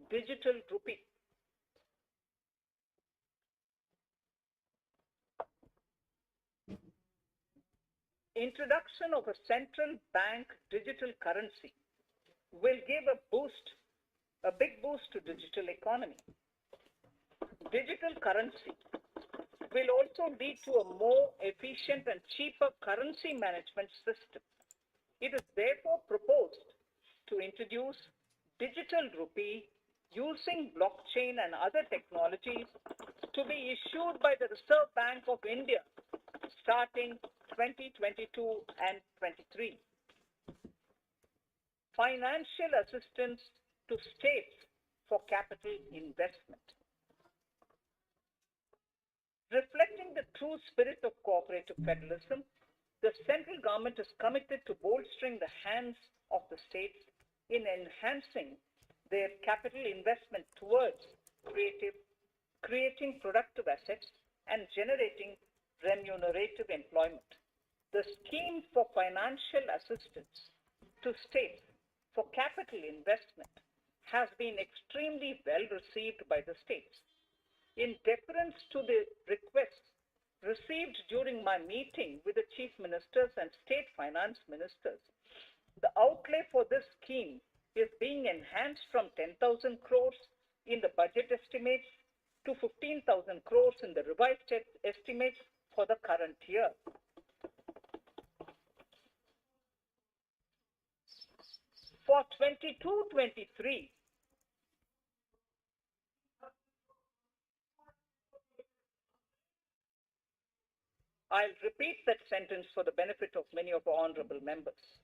digital rupee. Introduction of a central bank digital currency will give a big boost to digital economy. Digital currency will also lead to a more efficient and cheaper currency management system. It is therefore proposed to introduce digital rupee using blockchain and other technologies to be issued by the Reserve Bank of India starting 2022 and 23. Financial assistance to states for capital investment. Reflecting the true spirit of cooperative federalism, the central government is committed to bolstering the hands of the states in enhancing their capital investment towards creating productive assets and generating remunerative employment. The scheme for financial assistance to states for capital investment has been extremely well received by the states. In deference to the requests received during my meeting with the chief ministers and state finance ministers, the outlay for this scheme is being enhanced from 10,000 crores in the budget estimates to 15,000 crores in the revised estimates for the current year. For 22-23, I'll repeat that sentence for the benefit of many of our honorable members.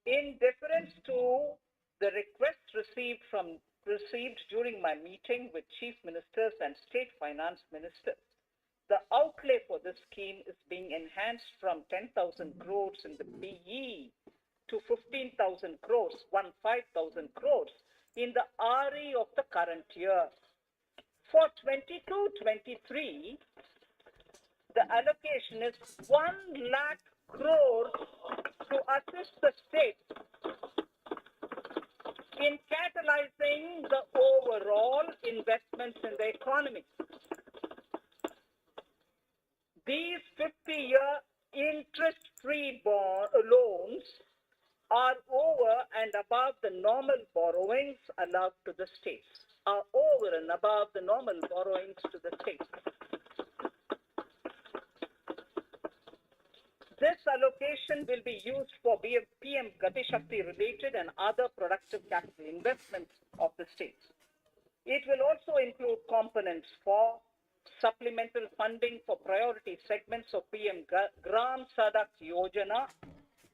In deference to the requests received during my meeting with chief ministers and state finance ministers, the outlay for this scheme is being enhanced from 10,000 crores in the BE to 15,000 crores, 15,000 crores in the RE of the current year. For 22-23, the allocation is 1 lakh crores to assist the states in catalyzing the overall investments in the economy. These 50-year interest-free loans are over and above the normal borrowings allowed to the states, This allocation will be used for PM Gati Shakti related and other productive capital investments of the states. It will also include components for supplemental funding for priority segments of PM Gram Sadak Yojana,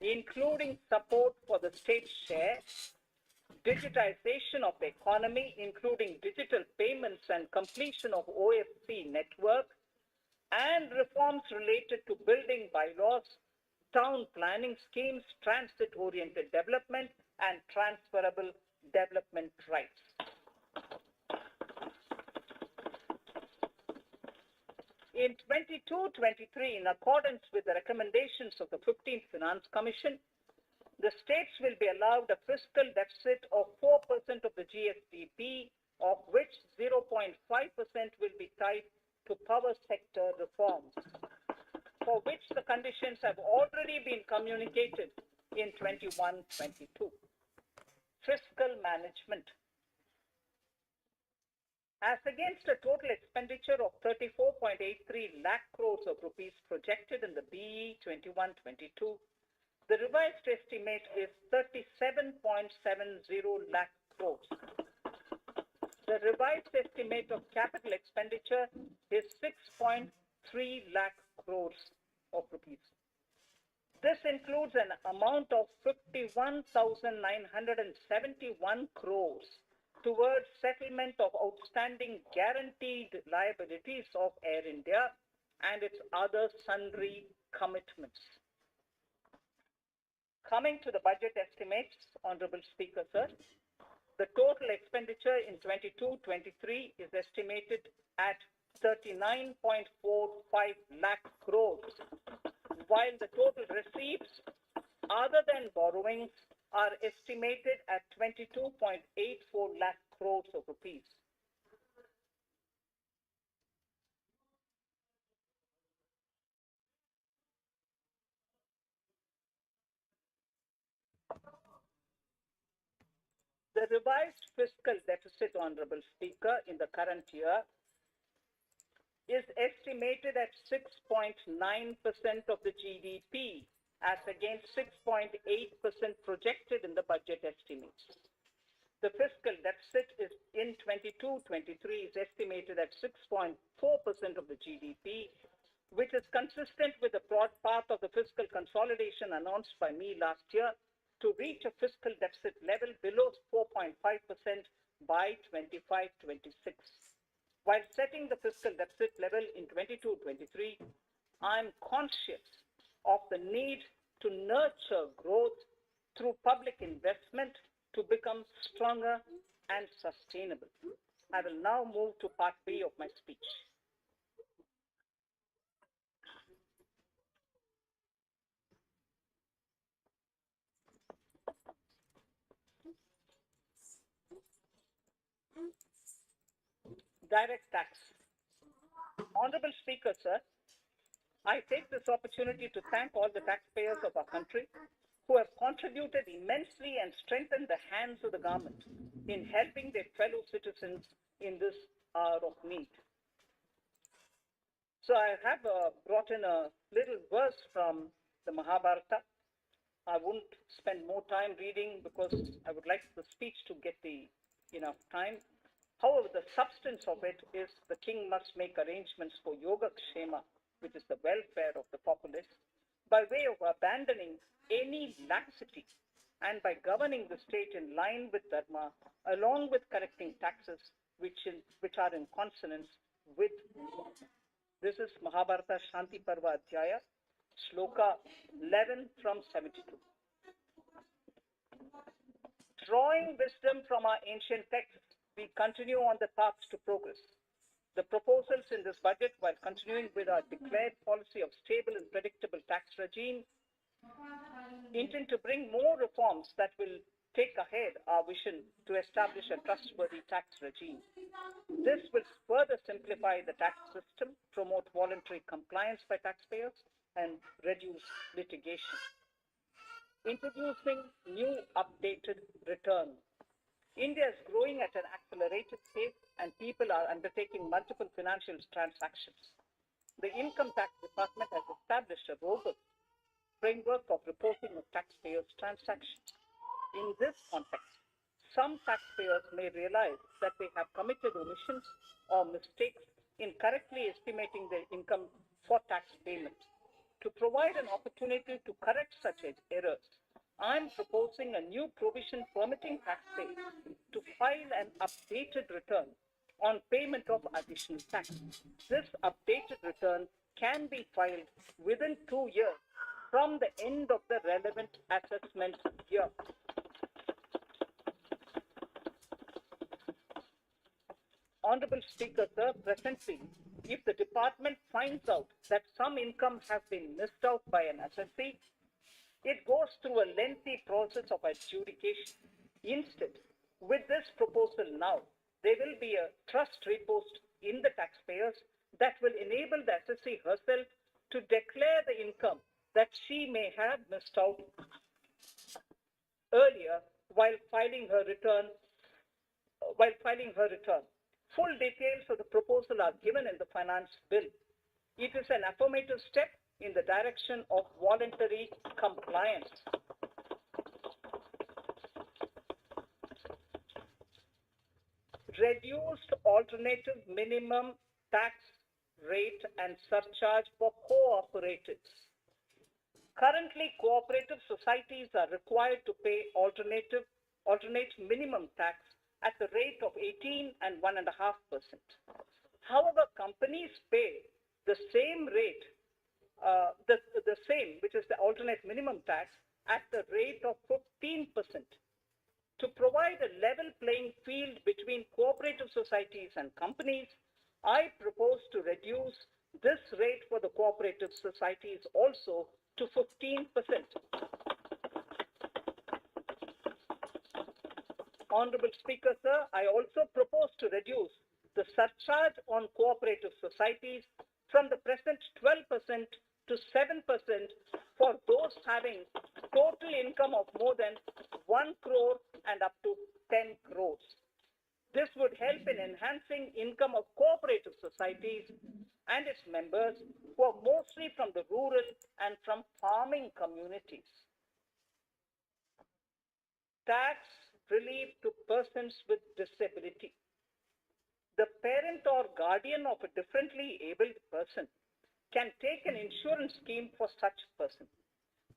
including support for the state share, digitization of the economy, including digital payments and completion of OFC network, and reforms related to building bylaws, town planning schemes, transit-oriented development, and transferable development rights. In 22-23, in accordance with the recommendations of the 15th Finance Commission, the states will be allowed a fiscal deficit of 4% of the GSDP, of which 0.5% will be tied to power sector reforms, for which the conditions have already been communicated in 21-22. Fiscal management. As against a total expenditure of 34.83 lakh crores of rupees projected in the BE 21-22, the revised estimate is 37.70 lakh crores. The revised estimate of capital expenditure is 6.3 lakh crores of rupees. This includes an amount of 51,971 crores towards settlement of outstanding guaranteed liabilities of Air India and its other sundry commitments. Coming to the budget estimates, Honorable Speaker, sir, the total expenditure in 22-23 is estimated at 39.45 lakh crores, while the total receipts other than borrowings are estimated at 22.84 lakh crores of rupees. The revised fiscal deficit, Honorable Speaker, in the current year is estimated at 6.9% of the GDP, as against 6.8% projected in the budget estimates. The fiscal deficit is in 22-23 is estimated at 6.4% of the GDP, which is consistent with the broad path of the fiscal consolidation announced by me last year to reach a fiscal deficit level below 4.5% by 25-26. While setting the fiscal deficit level in 22-23, I'm conscious of the need to nurture growth through public investment to become stronger and sustainable. I will now move to part B of my speech. Direct tax. Honorable Speaker, sir, I take this opportunity to thank all the taxpayers of our country who have contributed immensely and strengthened the hands of the government in helping their fellow citizens in this hour of need. So I have brought in a little verse from the Mahabharata. I won't spend more time reading because I would like the speech to get the enough time. However, the substance of it is the king must make arrangements for yoga kshema, which is the welfare of the populace, by way of abandoning any laxity and by governing the state in line with dharma, along with correcting taxes which are in consonance with. This is Mahabharata Shanti Parva Adhyaya, Shloka 11 from 72. Drawing wisdom from our ancient texts, we continue on the path to progress. The proposals in this budget, while continuing with our declared policy of stable and predictable tax regime, intend to bring more reforms that will take ahead our vision to establish a trustworthy tax regime. This will further simplify the tax system, promote voluntary compliance by taxpayers, and reduce litigation. Introducing new updated return. India is growing at an accelerated pace and people are undertaking multiple financial transactions. The Income Tax Department has established a robust framework of reporting of taxpayers' transactions. In this context, some taxpayers may realize that they have committed omissions or mistakes in correctly estimating their income for tax payment. To provide an opportunity to correct such errors, I'm proposing a new provision permitting taxpayers to file an updated return on payment of additional tax. This updated return can be filed within 2 years from the end of the relevant assessment year. Honorable Speaker, sir, presently, if the department finds out that some income has been missed out by an assessee, it goes through a lengthy process of adjudication. Instead, with this proposal now, there will be a trust repost in the taxpayers that will enable the assessee herself to declare the income that she may have missed out earlier while filing her return. Full details of the proposal are given in the finance bill. It is an affirmative step in the direction of voluntary compliance. Reduced alternative minimum tax rate and surcharge for cooperatives. Currently, cooperative societies are required to pay alternate minimum tax at the rate of 18 and 1.5%. However, companies pay the same rate, the same, which is the alternate minimum tax, at the rate of 15%. To provide a level playing field between cooperative societies and companies, I propose to reduce this rate for the cooperative societies also to 15%. Honorable Speaker, sir, I also propose to reduce the surcharge on cooperative societies from the present 12% to 7% for those having total income of more than 1 crore and up to 10 crores. This would help in enhancing income of cooperative societies and its members who are mostly from the rural and from farming communities. Tax relief to persons with disability. The parent or guardian of a differently abled person can take an insurance scheme for such person.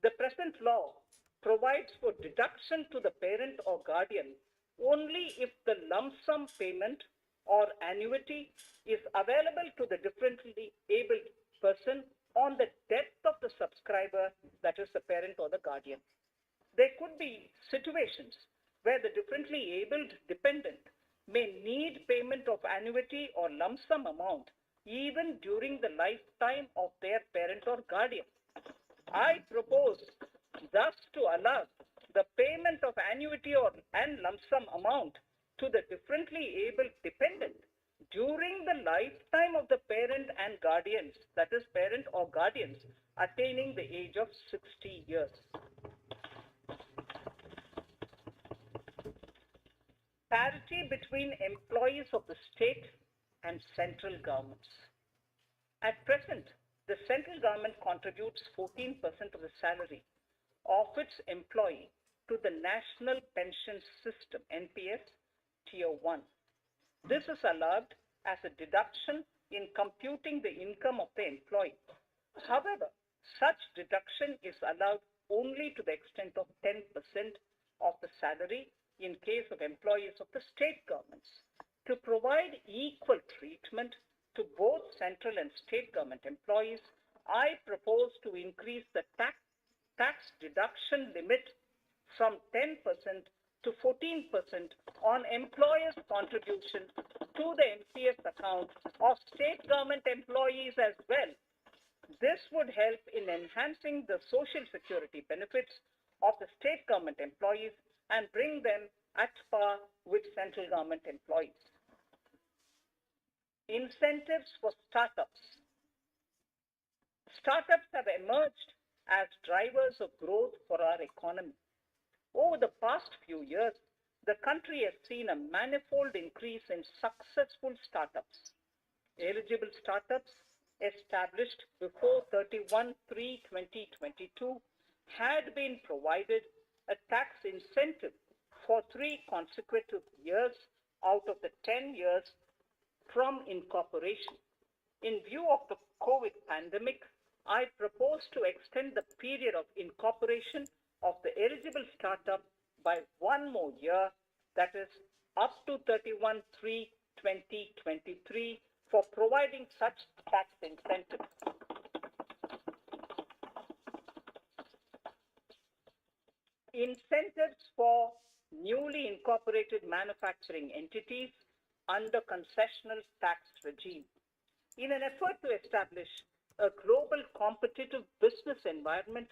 The present law provides for deduction to the parent or guardian only if the lump sum payment or annuity is available to the differently abled person on the death of the subscriber, that is the parent or the guardian. There could be situations where the differently abled dependent may need payment of annuity or lump sum amount even during the lifetime of their parent or guardian. I propose thus to allow the payment of annuity and lump sum amount to the differently abled dependent during the lifetime of the parent and guardians, that is parent or guardians attaining the age of 60 years. Parity between employees of the state and central governments. At present, the central government contributes 14% of the salary of its employee to the National Pension System, NPS, Tier 1. This is allowed as a deduction in computing the income of the employee. However, such deduction is allowed only to the extent of 10% of the salary in case of employees of the state governments. To provide equal treatment to both central and state government employees, I propose to increase the tax deduction limit from 10% to 14% on employers' contribution to the NPS account of state government employees as well. This would help in enhancing the social security benefits of the state government employees and bring them at par with central government employees. Incentives for startups. Startups have emerged as drivers of growth for our economy. Over the past few years, the country has seen a manifold increase in successful startups. Eligible startups established before 31/3/2022 had been provided a tax incentive for 3 consecutive years out of the 10 years from incorporation. In view of the COVID pandemic, I propose to extend the period of incorporation of the eligible startup by 1 more year, that is up to 31/3/2023, for providing such tax incentives. Incentives for newly incorporated manufacturing entities under concessional tax regime. In an effort to establish a global competitive business environment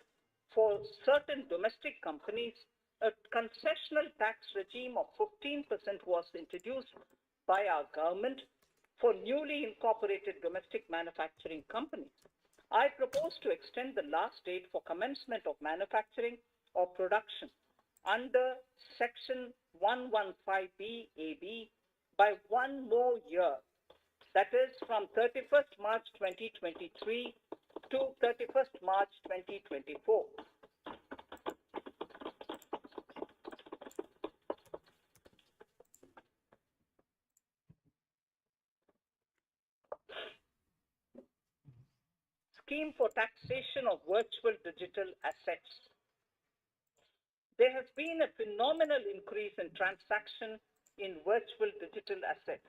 for certain domestic companies, a concessional tax regime of 15% was introduced by our government for newly incorporated domestic manufacturing companies. I propose to extend the last date for commencement of manufacturing or production under Section 115B AB by 1 more year, that is from 31st March 2023 to 31st March 2024. Scheme for taxation of virtual digital assets. There has been a phenomenal increase in transaction in virtual digital assets.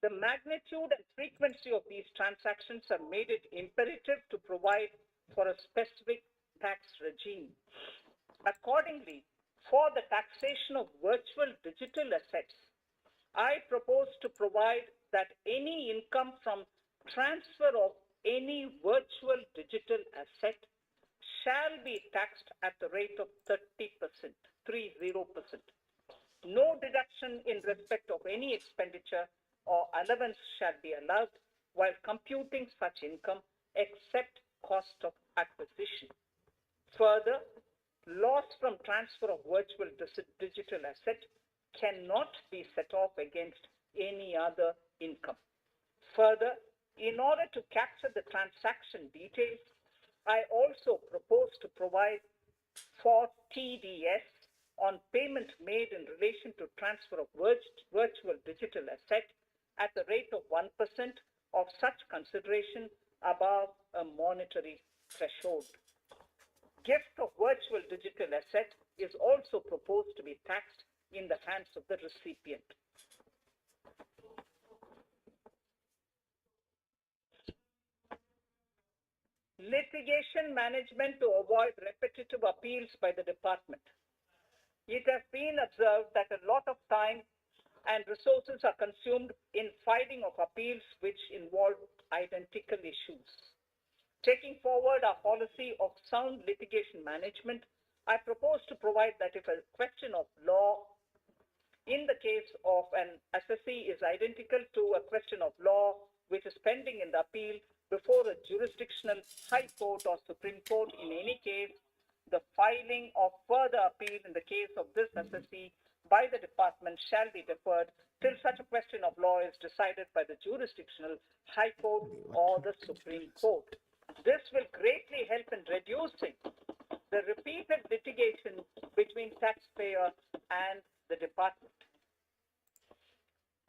The magnitude and frequency of these transactions have made it imperative to provide for a specific tax regime. Accordingly, for the taxation of virtual digital assets, I propose to provide that any income from transfer of any virtual digital asset shall be taxed at the rate of 30%. No deduction in respect of any expenditure or allowance shall be allowed while computing such income except cost of acquisition. Further, loss from transfer of virtual digital asset cannot be set off against any other income. Further, in order to capture the transaction details, I also propose to provide for TDS on payment made in relation to transfer of virtual digital asset at the rate of 1% of such consideration above a monetary threshold. Gift of virtual digital asset is also proposed to be taxed in the hands of the recipient. Litigation management to avoid repetitive appeals by the department. It has been observed that a lot of time and resources are consumed in filing of appeals which involve identical issues. Taking forward our policy of sound litigation management, I propose to provide that if a question of law in the case of an assessee is identical to a question of law which is pending in the appeal before a jurisdictional high court or Supreme Court, in any case, the filing of further appeal in the case of this assessee by the department shall be deferred till such a question of law is decided by the jurisdictional high court or the Supreme Court. This will greatly help in reducing the repeated litigation between taxpayer and the department.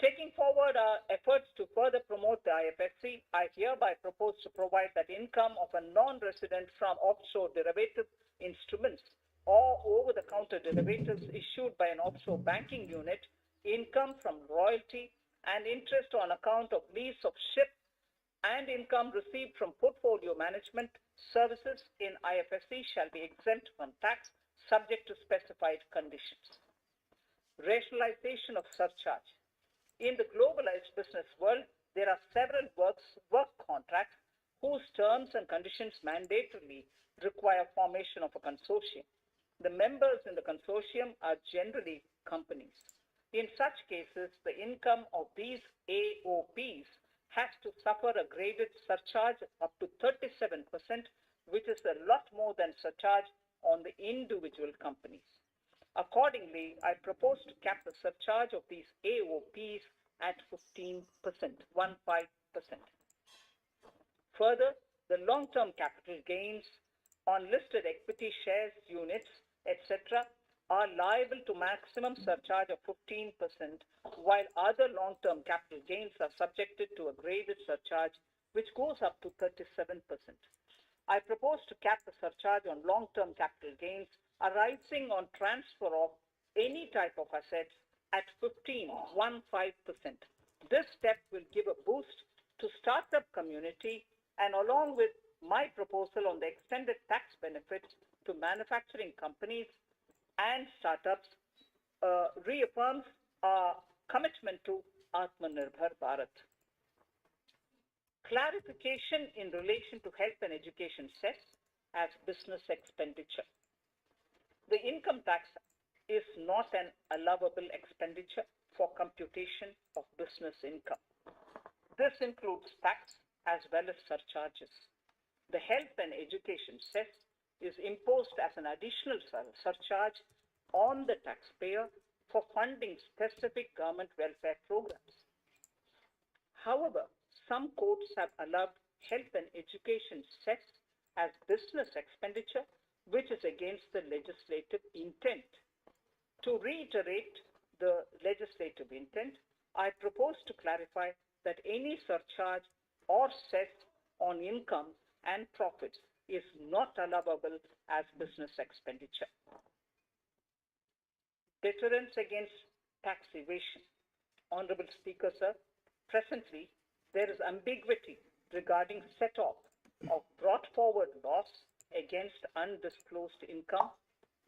Taking forward our efforts to further promote the IFSC, I hereby propose to provide that income of a non-resident from offshore derivative instruments or over-the-counter derivatives issued by an offshore banking unit, income from royalty and interest on account of lease of ship, and income received from portfolio management services in IFSC shall be exempt from tax subject to specified conditions. Rationalization of surcharge. In the globalized business world, there are several work contracts whose terms and conditions mandatorily require formation of a consortium. The members in the consortium are generally companies. In such cases, the income of these AOPs has to suffer a graded surcharge up to 37%, which is a lot more than surcharge on the individual companies. Accordingly, I propose to cap the surcharge of these AOPs at 15%. Further, the long-term capital gains on listed equity shares, units, etc. are liable to maximum surcharge of 15%, while other long-term capital gains are subjected to a graded surcharge which goes up to 37%. I propose to cap the surcharge on long-term capital gains arising on transfer of any type of assets at 15%. This step will give a boost to startup community, and along with my proposal on the extended tax benefits to manufacturing companies and startups, reaffirms our commitment to Atmanirbhar Bharat. Clarification in relation to health and education cess as business expenditure. The income tax is not an allowable expenditure for computation of business income. This includes tax as well as surcharges. The health and education cess is imposed as an additional surcharge on the taxpayer for funding specific government welfare programs. However, some courts have allowed health and education cess as business expenditure, which is against the legislative intent. To reiterate the legislative intent, I propose to clarify that any surcharge or cess on income and profits is not allowable as business expenditure. Deterrence against tax evasion. Honorable Speaker, sir, presently there is ambiguity regarding set-off of brought forward loss against undisclosed income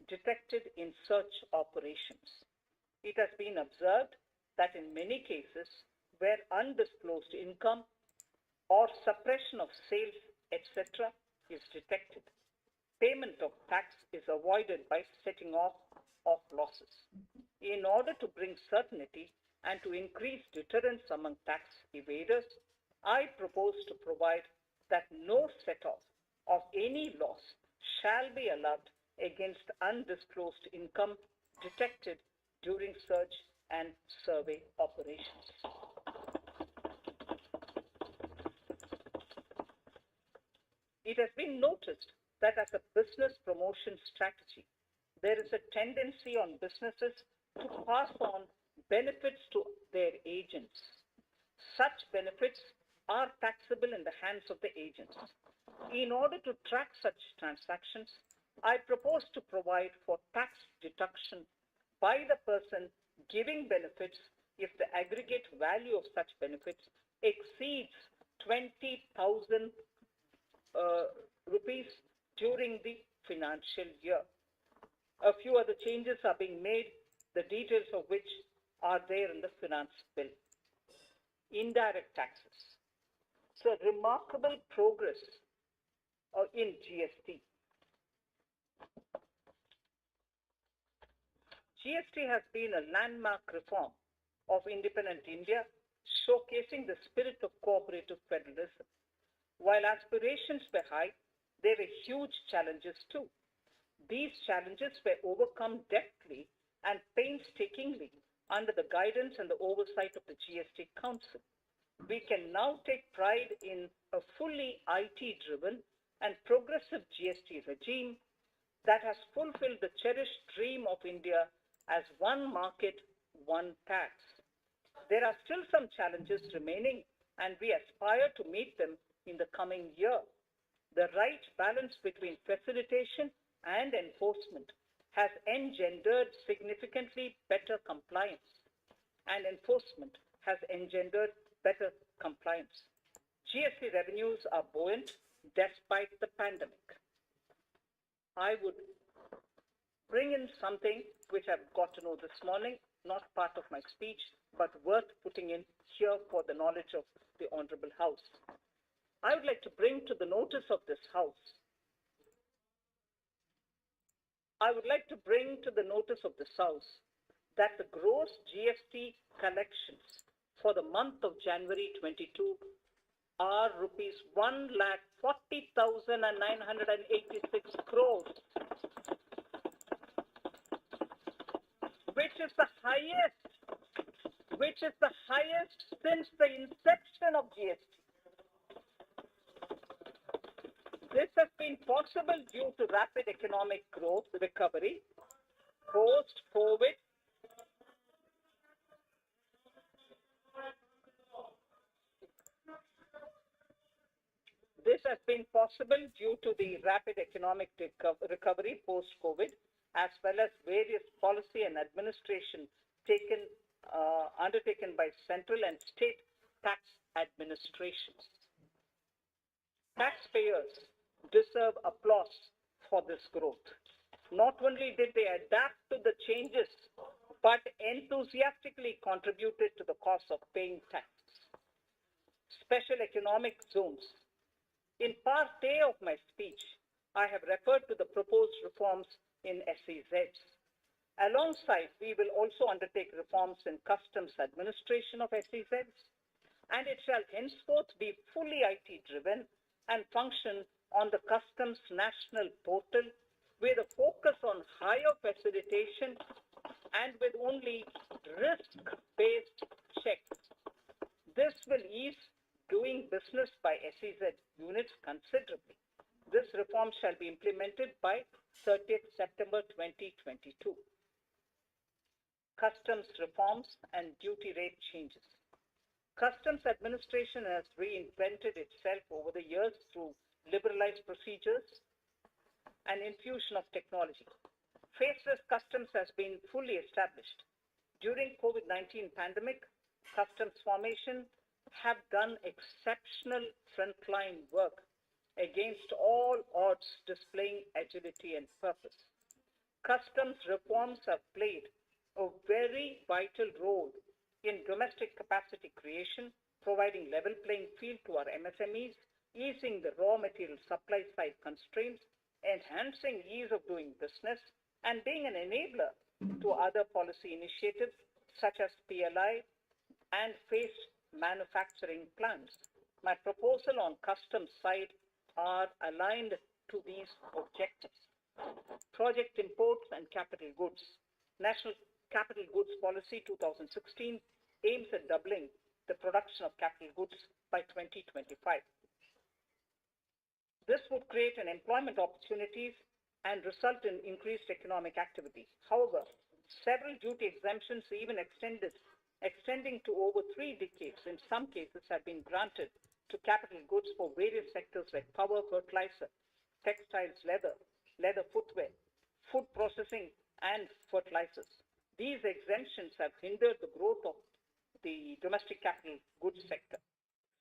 detected in search operations. It has been observed that in many cases where undisclosed income or suppression of sales, etc., is detected, payment of tax is avoided by setting off of losses. In order to bring certainty and to increase deterrence among tax evaders, I propose to provide that no set-off of any loss shall be allowed against undisclosed income detected during search and survey operations. It has been noticed that as a business promotion strategy, there is a tendency on businesses to pass on benefits to their agents. Such benefits are taxable in the hands of the agents. In order to track such transactions, I propose to provide for tax deduction by the person giving benefits if the aggregate value of such benefits exceeds 20,000 rupees during the financial year. A few other changes are being made, the details of which are there in the finance bill. Indirect taxes. So remarkable progress in GST. GST has been a landmark reform of independent India, showcasing the spirit of cooperative federalism. While aspirations were high, there were huge challenges too. These challenges were overcome deftly and painstakingly under the guidance and the oversight of the GST Council. We can now take pride in a fully IT-driven and progressive GST regime that has fulfilled the cherished dream of India as one market, one tax. There are still some challenges remaining, and we aspire to meet them in the coming year. The right balance between facilitation and enforcement has engendered significantly better compliance, and enforcement has engendered better compliance. GST revenues are buoyant despite the pandemic. I would bring in something which I've got to know this morning, not part of my speech, but worth putting in here for the knowledge of the Honorable House. I would like to bring to the notice of this House that the gross GST collections for the month of January 22 are rupees 1,40,986 crores, which is the highest since the inception of GST. This has been possible due to rapid economic growth recovery post-COVID. This has been possible due to the rapid economic recovery post-COVID, as well as various policy and administration undertaken by central and state tax administrations. Taxpayers deserve applause for this growth. Not only did they adapt to the changes, but enthusiastically contributed to the cost of paying taxes. Special economic zones. In part A of my speech, I have referred to the proposed reforms in SEZs. Alongside, we will also undertake reforms in customs administration of SEZs, and it shall henceforth be fully IT-driven and function on the Customs National Portal with a focus on higher facilitation and with only risk-based checks. This will ease doing business by SEZ units considerably. This reform shall be implemented by 30th September 2022. Customs reforms and duty rate changes. Customs administration has reinvented itself over the years through liberalized procedures and infusion of technology. Faceless customs has been fully established. During COVID-19 pandemic, customs formation have done exceptional frontline work against all odds, displaying agility and purpose. Customs reforms have played a very vital role in domestic capacity creation, providing level playing field to our MSMEs, easing the raw material supply side constraints, enhancing ease of doing business, and being an enabler to other policy initiatives such as PLI and phased manufacturing plans. My proposal on customs side are aligned to these objectives. Project imports and capital goods. National Capital Goods Policy 2016 aims at doubling the production of capital goods by 2025. This would create an employment opportunities and result in increased economic activity. However, several duty exemptions, even extending to over 3 decades, in some cases have been granted to capital goods for various sectors like power, fertilizer, textiles, leather footwear, food processing, and fertilizers. These exemptions have hindered the growth of the domestic capital goods sector.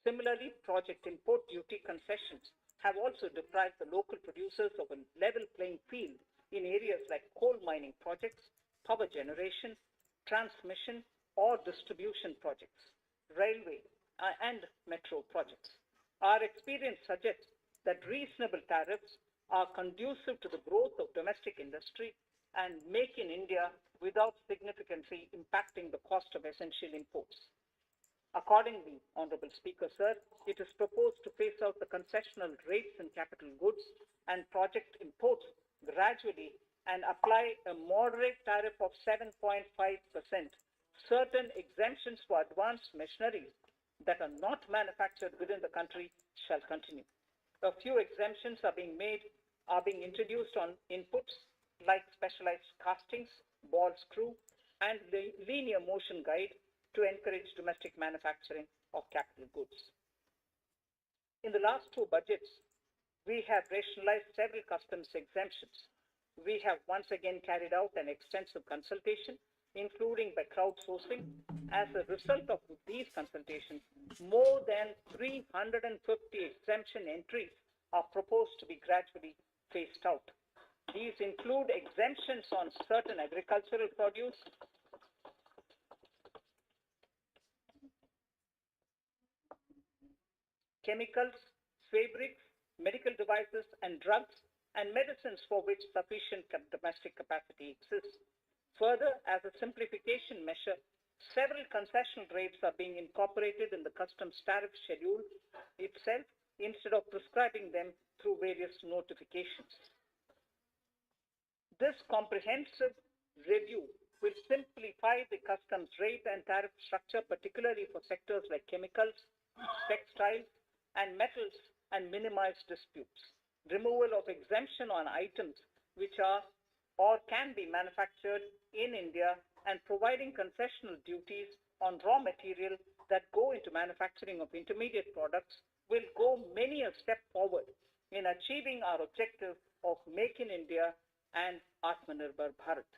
Similarly, project import duty concessions have also deprived the local producers of a level playing field in areas like coal mining projects, power generation, transmission, or distribution projects, railway and metro projects. Our experience suggests that reasonable tariffs are conducive to the growth of domestic industry and make in India without significantly impacting the cost of essential imports. Accordingly, Honorable Speaker, sir, it is proposed to phase out the concessional rates in capital goods and project imports gradually and apply a moderate tariff of 7.5%. Certain exemptions for advanced machineries that are not manufactured within the country shall continue. A few exemptions are being introduced on inputs like specialized castings, ball screw, and the linear motion guide to encourage domestic manufacturing of capital goods. In the last 2 budgets, we have rationalized several customs exemptions. We have once again carried out an extensive consultation, including by crowdsourcing. As a result of these consultations, more than 350 exemption entries are proposed to be gradually phased out. These include exemptions on certain agricultural produce, chemicals, fabrics, medical devices, and drugs, and medicines for which sufficient domestic capacity exists. Further, as a simplification measure, several concessional rates are being incorporated in the customs tariff schedule itself instead of prescribing them through various notifications. This comprehensive review will simplify the customs rate and tariff structure, particularly for sectors like chemicals, textiles, and metals, and minimize disputes. Removal of exemption on items which are or can be manufactured in India and providing concessional duties on raw material that go into manufacturing of intermediate products will go many a step forward in achieving our objective of Make in India and Atmanirbhar Bharat.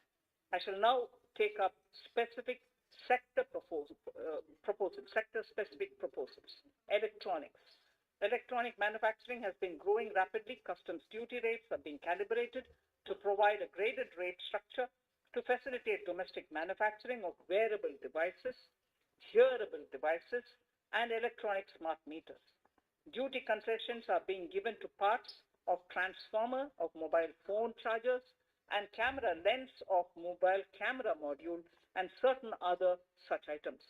I shall now take up specific sector-specific proposals. Electronics. Electronic manufacturing has been growing rapidly. Customs duty rates are being calibrated to provide a graded rate structure to facilitate domestic manufacturing of wearable devices, hearable devices, and electronic smart meters. Duty concessions are being given to parts of transformer of mobile phone chargers and camera lens of mobile camera module and certain other such items.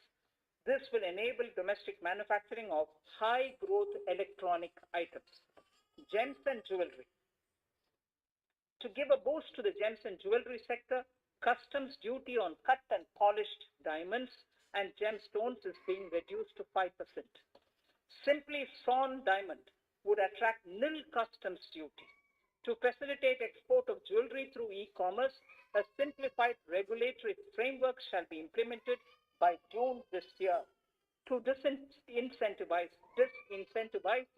This will enable domestic manufacturing of high-growth electronic items. Gems and jewelry. To give a boost to the gems and jewelry sector, customs duty on cut and polished diamonds and gemstones is being reduced to 5%. Simply sawn diamond would attract nil customs duty. To facilitate export of jewelry through e-commerce, a simplified regulatory framework shall be implemented by June this year to disincentivize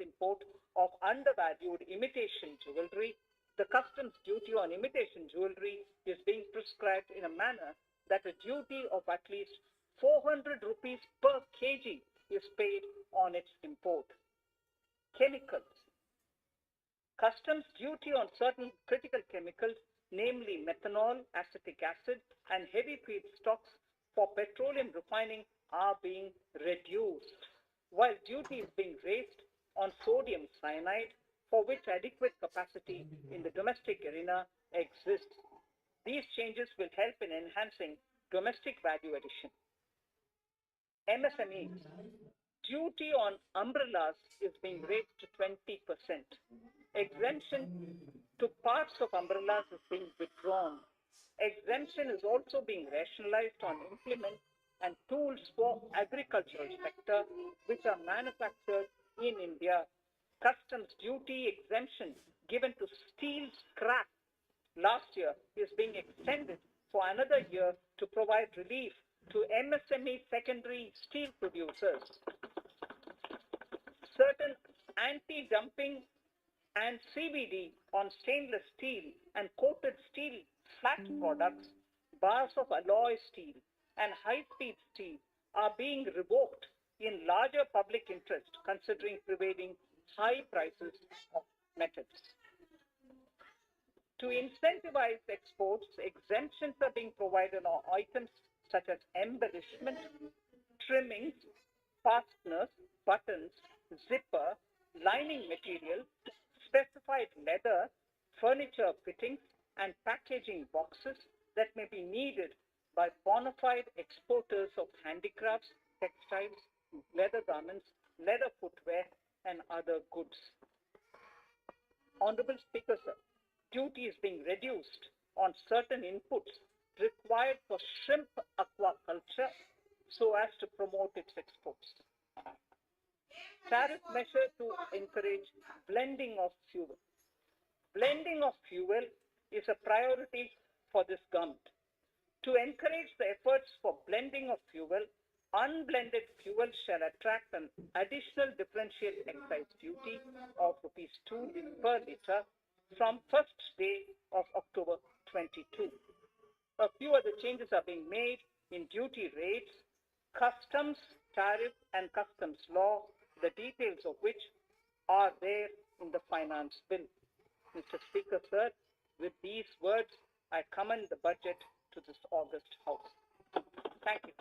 import of undervalued imitation jewelry. The customs duty on imitation jewelry is being prescribed in a manner that a duty of at least 400 rupees per kg is paid on its import. Chemicals. Customs duty on certain critical chemicals, namely methanol, acetic acid, and heavy feedstocks for petroleum refining are being reduced, while duty is being raised on sodium cyanide, for which adequate capacity in the domestic arena exists. These changes will help in enhancing domestic value addition. MSMEs. Duty on umbrellas is being raised to 20%. Exemption to parts of umbrellas is being withdrawn. Exemption is also being rationalized on implements and tools for agricultural sector which are manufactured in India. Customs duty exemption given to steel scrap last year is being extended for another year to provide relief to MSME secondary steel producers. Certain anti-dumping and CVD on stainless steel and coated steel flat products, bars of alloy steel and high-speed steel are being revoked in larger public interest considering prevailing high prices of metals. To incentivize exports, exemptions are being provided on items such as embellishment, trimmings, fasteners, buttons, zipper, lining material, specified leather, furniture fittings, and packaging boxes that may be needed by bona fide exporters of handicrafts, textiles, leather garments, leather footwear, and other goods. Honorable Speaker, sir, duty is being reduced on certain inputs required for shrimp aquaculture so as to promote its exports. Tariff measure to encourage blending of fuel. Blending of fuel is a priority for this government. To encourage the efforts for blending of fuel, unblended fuel shall attract an additional differential excise duty of rupees 2 per litre from first day of October 22. A few other changes are being made in duty rates, customs, tariff, and customs law, the details of which are there in the finance bill. Mr. Speaker, sir, with these words, I commend the budget to this august House. Thank you.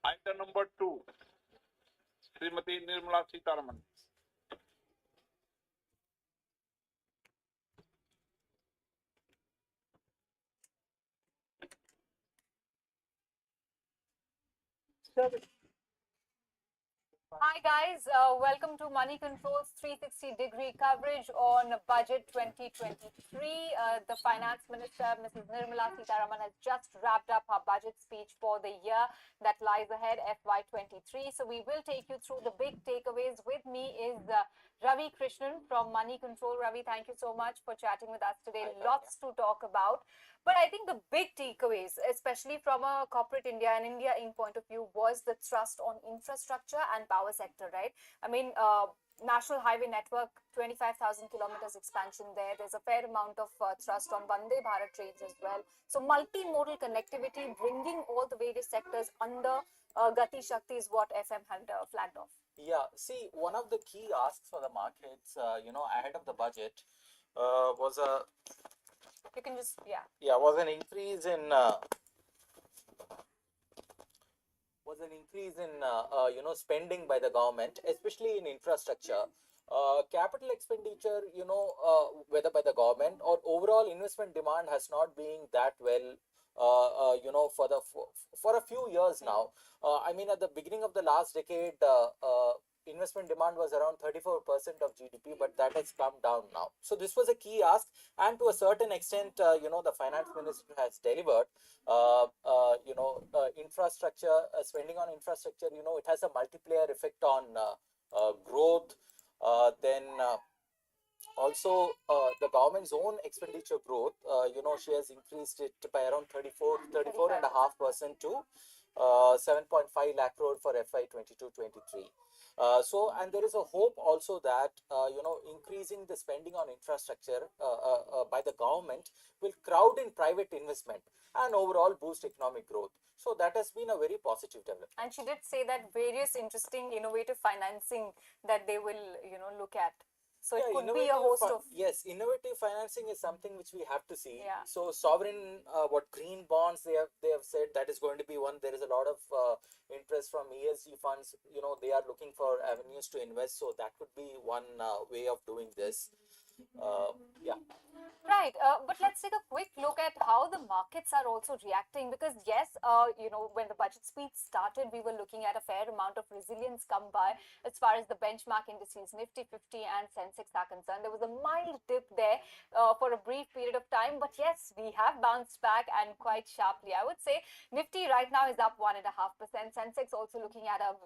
Item number 2, Srimati Nirmala Sitharaman. Service. Hi guys, welcome to Money Control's 360-degree coverage on Budget 2023. The Finance Minister, Mrs. Nirmala Sitharaman, has just wrapped up her budget speech for the year that lies ahead, FY23. So we will take you through the big takeaways. With me is Ravi Krishnan from Money Control. Ravi, thank you so much for chatting with us today. Lots to talk about. But I think the big takeaways, especially from a corporate India and India Inc. point of view, was the thrust on infrastructure and power sector, right? I mean, National Highway Network, 25,000 kilometers expansion there. There's a fair amount of thrust on Vande Bharat trains as well. So multimodal connectivity, bringing all the various sectors under Gati Shakti is what FM had flagged off. Yeah, see, one of the key asks for the markets, ahead of the budget was a You can just, was an increase in spending by the government, especially in infrastructure. Capital expenditure, whether by the government or overall investment demand has not been that well, for a few years now. I mean, at the beginning of the last decade, investment demand was around 34% of GDP, but that has come down now. So this was a key ask, and to a certain extent, the finance minister has delivered. Infrastructure, spending on infrastructure, it has a multiplier effect on growth. Also, the government's own expenditure growth, she has increased it by around 34.5% to 7.5 lakh crore for FY 22-23. And there is a hope also that, increasing the spending on infrastructure by the government will crowd in private investment and overall boost economic growth. So that has been a very positive development. And she did say that various interesting innovative financing that they will, look at. So it could be a host of... Yes, innovative financing is something which we have to see. Yeah. So sovereign, green bonds, they have said that is going to be one. There is a lot of interest from ESG funds. They are looking for avenues to invest. So that could be one way of doing this. Yeah. Right, but let's take a quick look at how the markets are also reacting because yes, when the budget speech started, we were looking at a fair amount of resilience come by as far as the benchmark indices, Nifty 50 and Sensex are concerned. There was a mild dip there for a brief period of time, but yes, we have bounced back and quite sharply. I would say Nifty right now is up 1.5%. Sensex also looking at a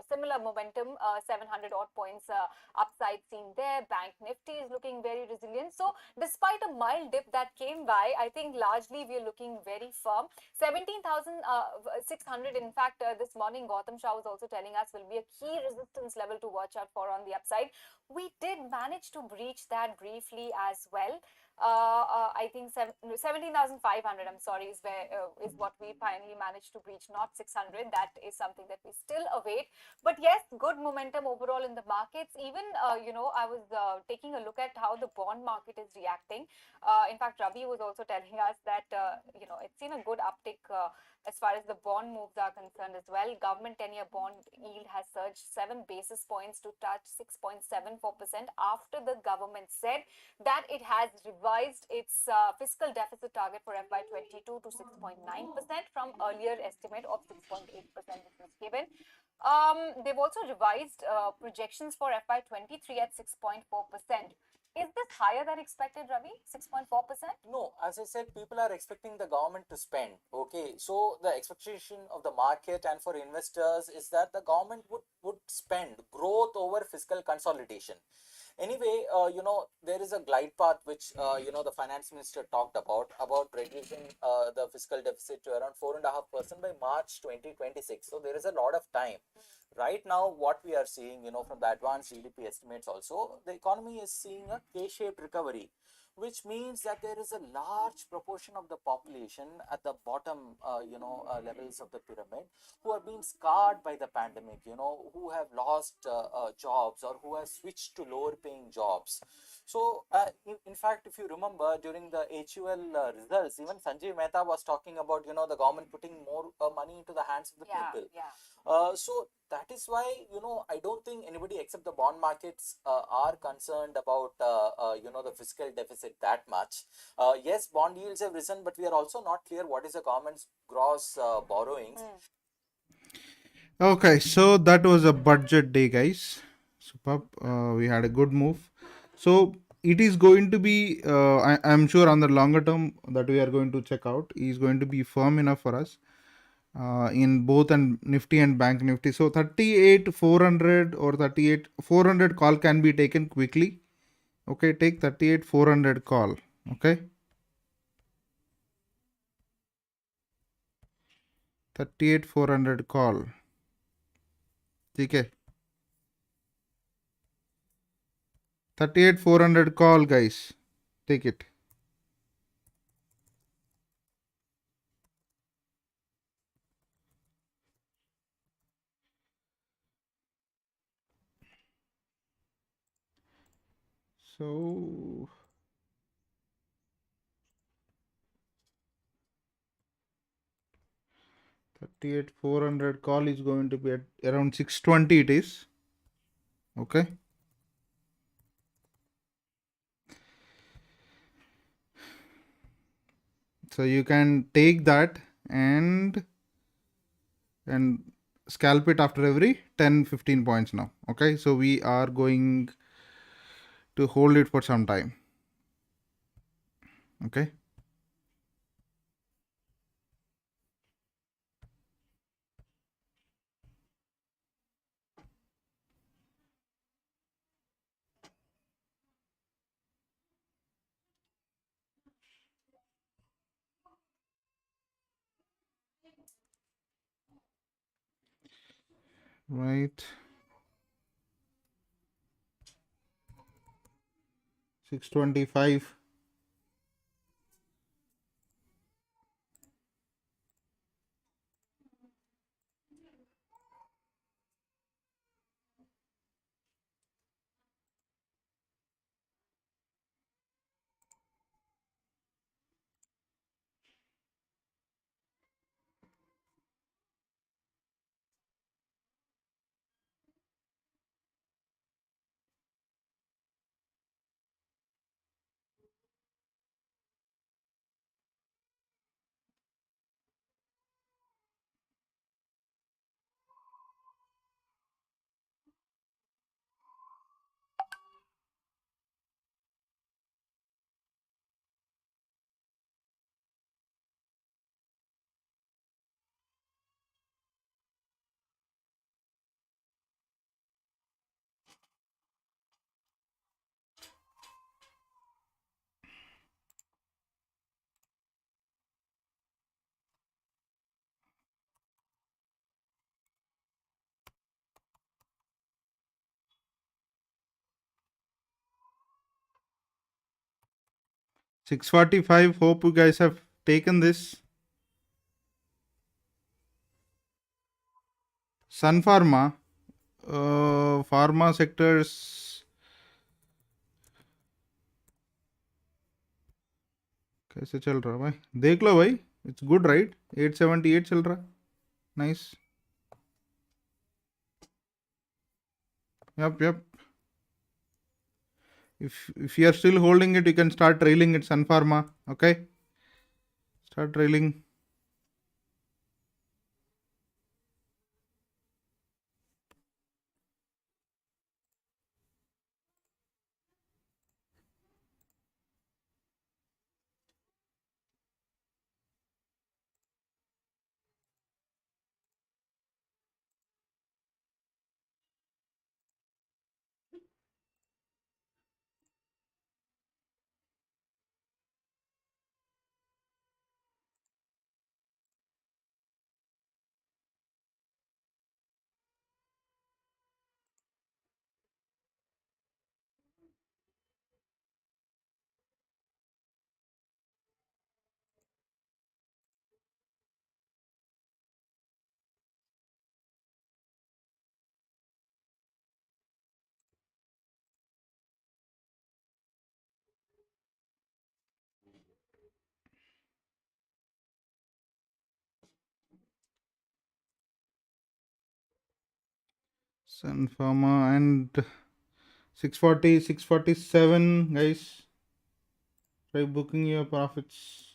similar momentum, 700 odd points upside seen there. Bank Nifty is looking very resilient. So despite a mild dip that came by, I think largely we are looking very firm. 17,600, in fact, this morning Gautam Shah was also telling us will be a key resistance level to watch out for on the upside. We did manage to breach that briefly as well. I think 17,500, I'm sorry, is what we finally managed to breach, not 600. That is something that we still await. But yes, good momentum overall in the markets. Even, I was taking a look at how the bond market is reacting. In fact, Ravi was also telling us that, it's seen a good uptick as far as the bond moves are concerned as well. Government 10-year bond yield has surged 7 basis points to touch 6.74% after the government said that it has revised its fiscal deficit target for FY22 to 6.9% from earlier estimate of 6.8% which was given. They've also revised projections for FY23 at 6.4%. Is this higher than expected, Ravi? 6.4%? No, as I said, people are expecting the government to spend. Okay, so the expectation of the market and for investors is that the government would spend growth over fiscal consolidation. Anyway, there is a glide path which the finance minister talked about reducing the fiscal deficit to around 4.5% by March 2026. So there is a lot of time. Right now, what we are seeing, from the advanced GDP estimates also, the economy is seeing a K-shaped recovery, which means that there is a large proportion of the population at the bottom, levels of the pyramid who have been scarred by the pandemic, who have lost jobs or who have switched to lower paying jobs. So, in fact, if you remember during the HUL results, even Sanjay Mehta was talking about, the government putting more money into the hands of the people. Yeah. So that is why, I don't think anybody except the bond markets are concerned about, the fiscal deficit that much. Yes, bond yields have risen, but we are also not clear what is the government's gross borrowings. Okay, so that was a budget day, guys. Superb. We had a good move. So it is going to be, I'm sure on the longer term that we are going to check out, is going to be firm enough for us in both and Nifty and Bank Nifty. So 38 400 or 38 400 call can be taken quickly. Okay, take 38 400 call. Okay, 38 400 call. Okay, 38 400 call, guys. Take it. So 38 400 call is going to be at around 620 it is. Okay. So you can take that and scalp it after every 10-15 points now. Okay. So we are going to hold it for some time. Okay. Right. 625. 645. Hope you guys have taken this. Sun Pharma. Pharma sectors. कैसे चल रहा भाई? देख लो भाई. It's good, right? 878 चल रहा. Nice. Yep. If you are still holding it, you can start trailing it. Sun Pharma. Okay. Start trailing. Sun Pharma and 640, 647, guys. Try booking your profits.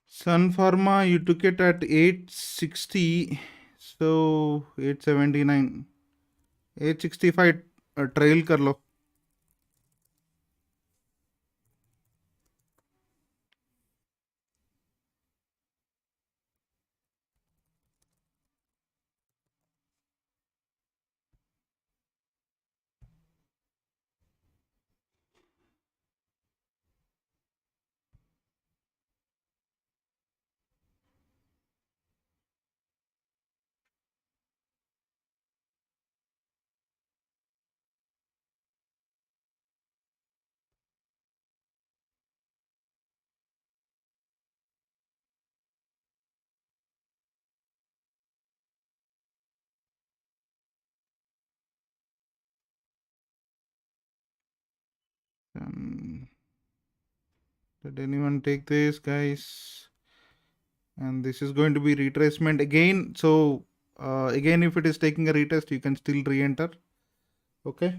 Sun Pharma, you took it at 860, so 879. 865 trail कर लो. Did anyone take this, guys? And this is going to be retracement again. So again, if it is taking a retest, you can still re-enter. Okay.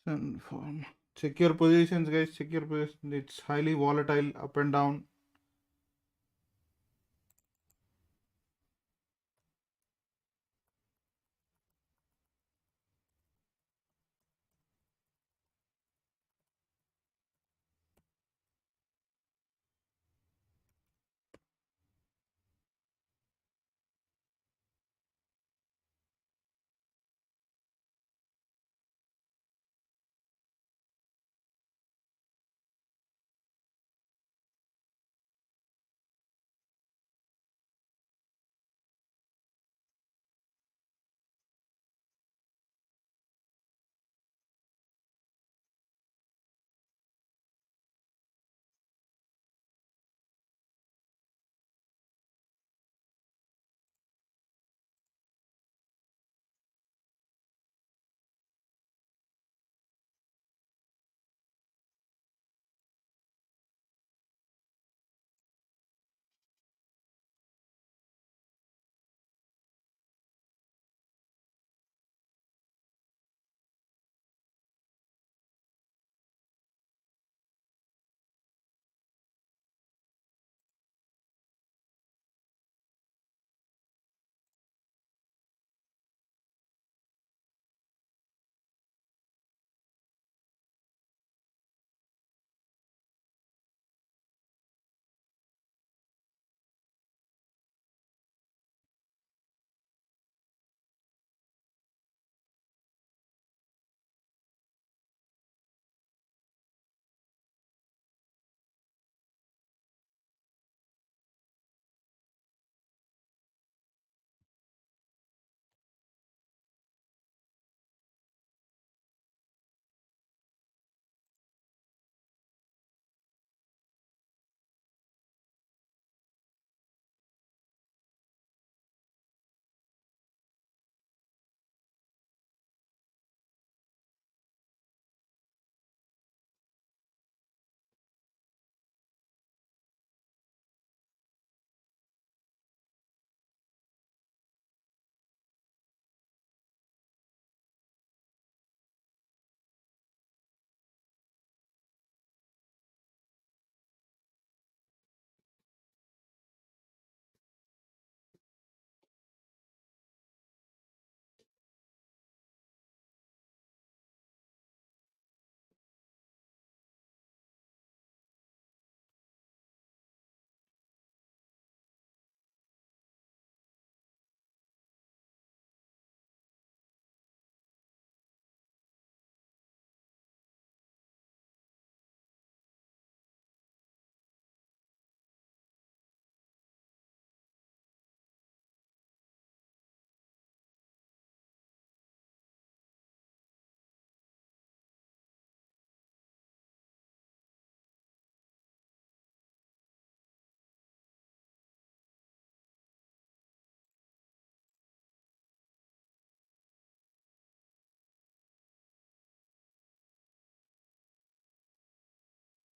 Form. Check your positions, guys. Check your positions. It's highly volatile, up and down.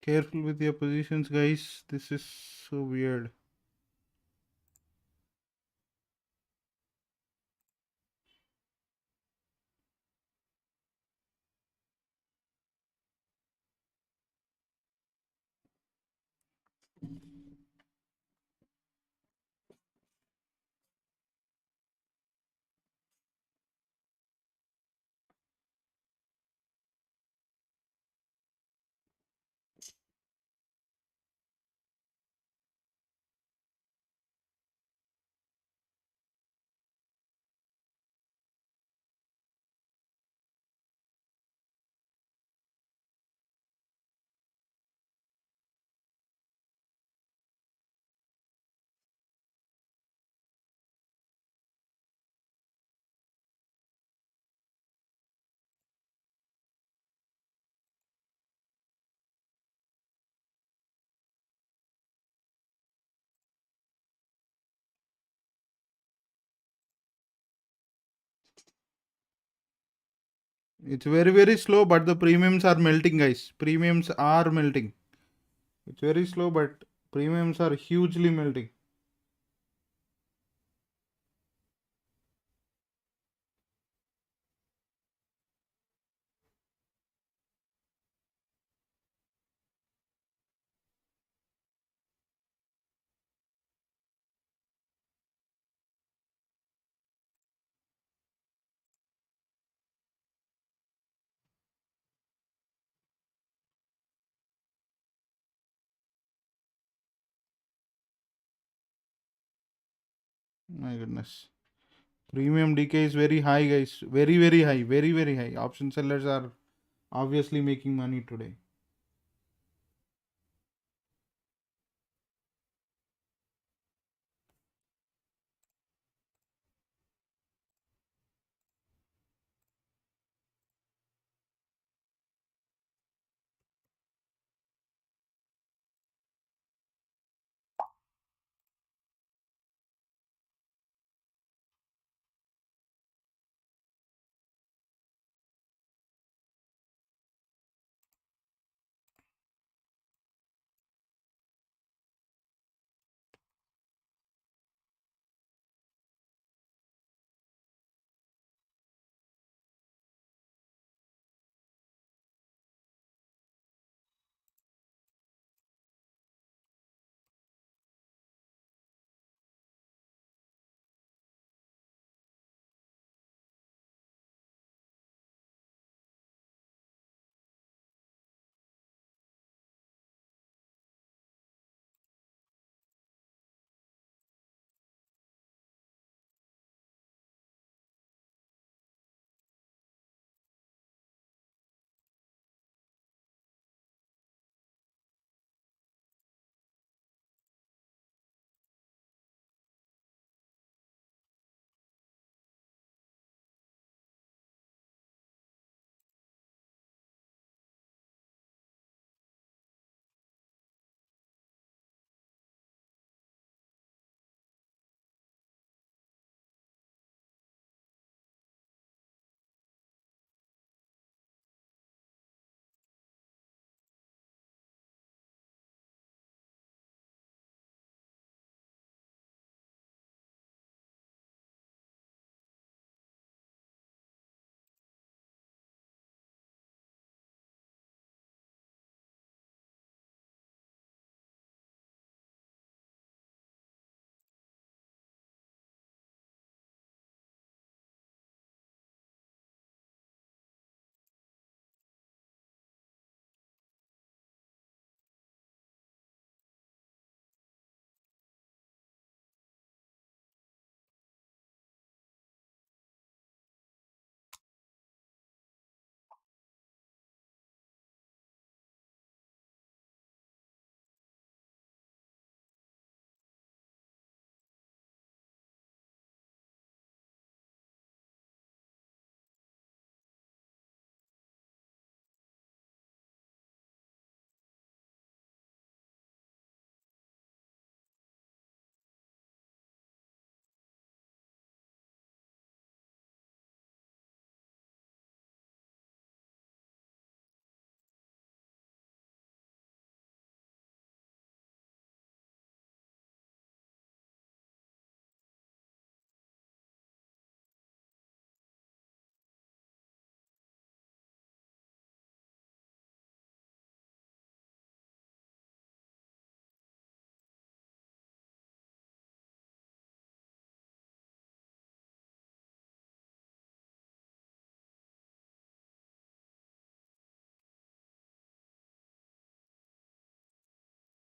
Careful with your positions, guys. This is so weird. It's very slow, but the premiums are melting, guys. Premiums are melting. It's very slow, but premiums are hugely melting. My goodness. Premium decay is very high, guys. Very, very high. Very, very high. Option sellers are obviously making money today.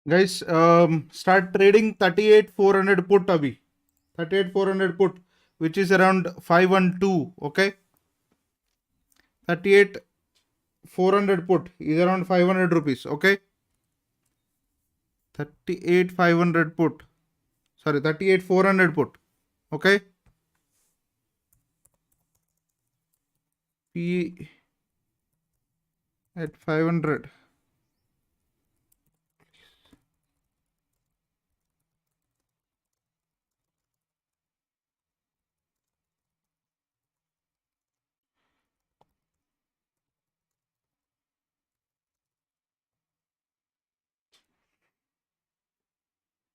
Guys, start trading 38,400 put abhi. 38,400 put, which is around 512. Okay. 38,400 put is around 500 rupees. Okay. 38,500 put. Sorry, 38,400 put. Okay. P at 500.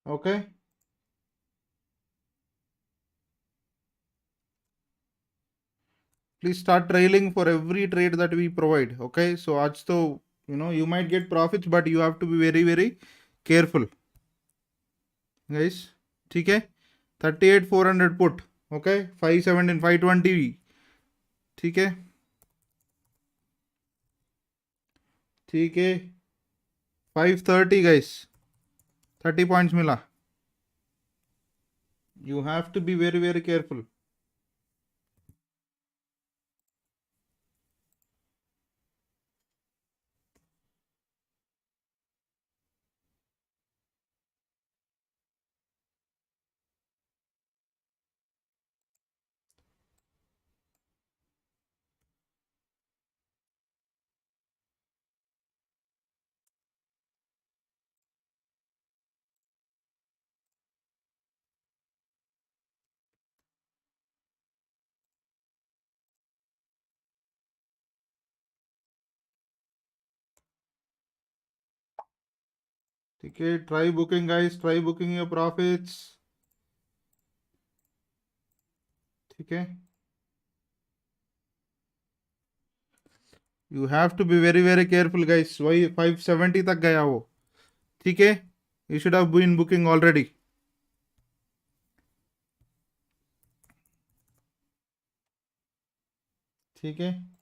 Okay. Please start trailing for every trade that we provide. Okay. So, aaj to, you might get profits, but you have to be very, very careful. Guys, ठीक है 38,400 put. Okay. 517 520 ठीक है. ठीक है 530 guys. 30 points मिला. You have to be very, very careful. Okay, try booking, guys. Try booking your profits. Okay. You have to be very, very careful, guys. Why 570 तक गया वो? ठीक है? You should have been booking already. ठीक है?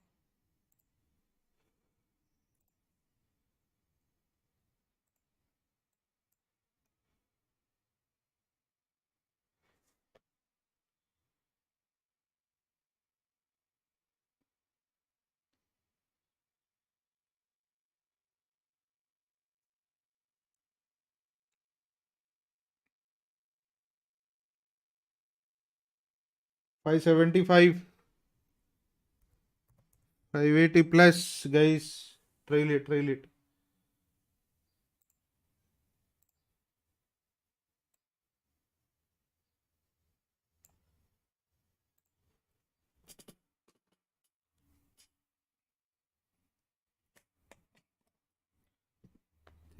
575, 580 plus, guys. Trail it, trail it.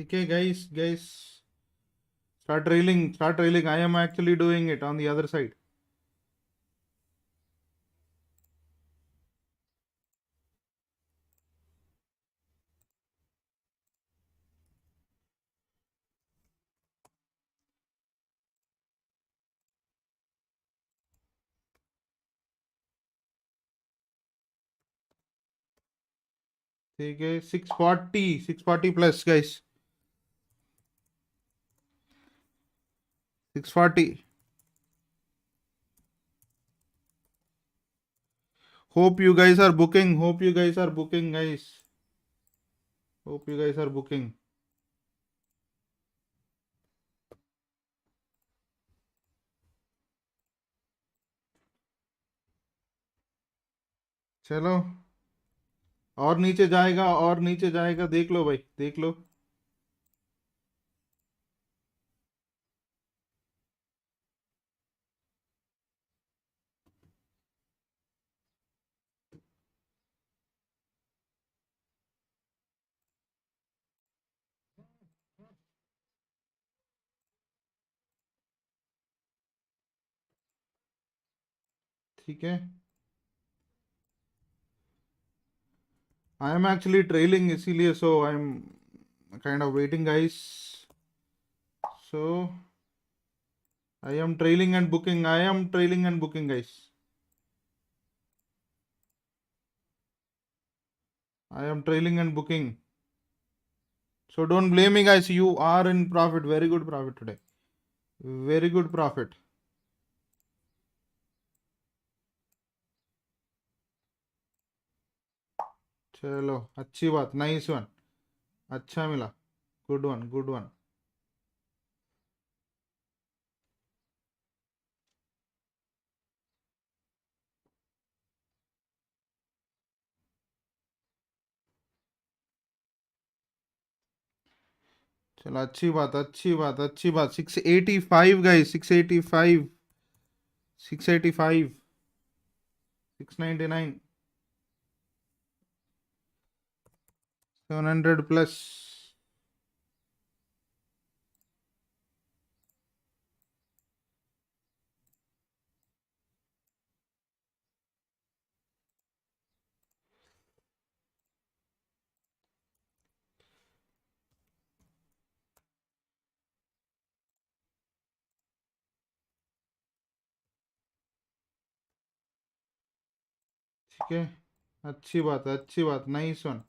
Okay, guys. Start trailing, start trailing. I am actually doing it on the other side. ठीक है 640 plus, guys. 640. Hope you guys are booking. Hope you guys are booking, guys. Hope you guys are booking. चलो और नीचे जाएगा, और नीचे जाएगा. देख लो भाई, देख लो. ठीक है. I am actually trailing इसीलिए, so I'm kind of waiting, guys. So I am trailing and booking. I am trailing and booking, guys. I am trailing and booking. So don't blame me, guys. You are in profit. Very good profit today. Very good profit. चलो अच्छी बात. Nice one. अच्छा मिला. Good one, good one. चलो अच्छी बात, अच्छी बात, अच्छी बात. 685, guys. 685. 685. 699. 700 plus. ठीक है. अच्छी बात, अच्छी बात. Nice one.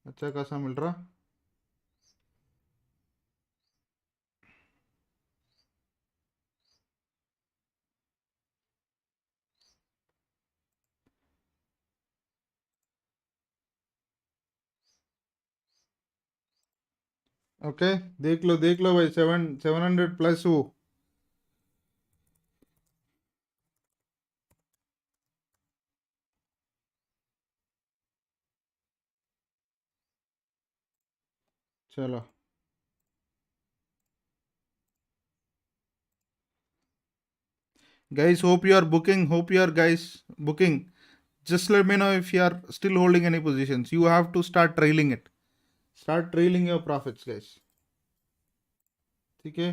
अच्छा खासा मिल रहा. ओके देख लो भाई 700 प्लस वो चलो guys, hope you are guys booking. Just let me know if you are still holding any positions. You have to start trailing it. Start trailing your profits, guys. ठीक है.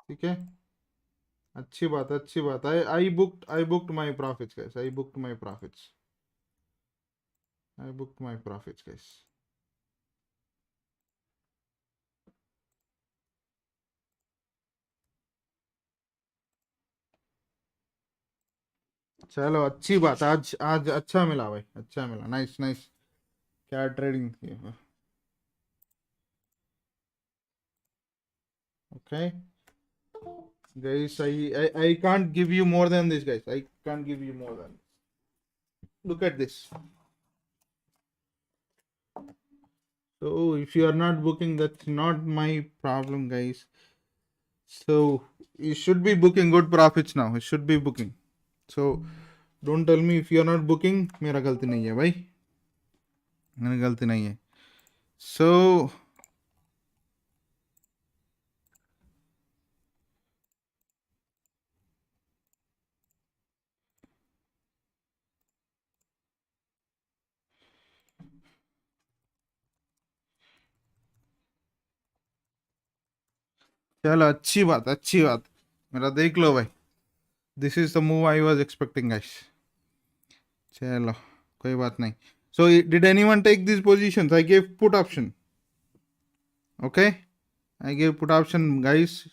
ठीक है. अच्छी बात. I booked my profits, guys. I booked my profits, guys. चलो अच्छी बात. आज आज अच्छा मिला भाई. अच्छा मिला. नाइस. क्या ट्रेडिंग थी. Okay. Guys, I can't give you more than this, guys. I can't give you more than. Look at this. So if you are not booking, that's not my problem, guys. So you should be booking good profits now. You should be booking. So don't tell me if you are not booking. मेरा गलती नहीं है भाई. मेरी गलती नहीं है. So चलो अच्छी बात. मेरा देख लो भाई. This is the move I was expecting, guys. चलो कोई बात नहीं. So did anyone take these positions? I gave put option. Okay, I gave put option, guys.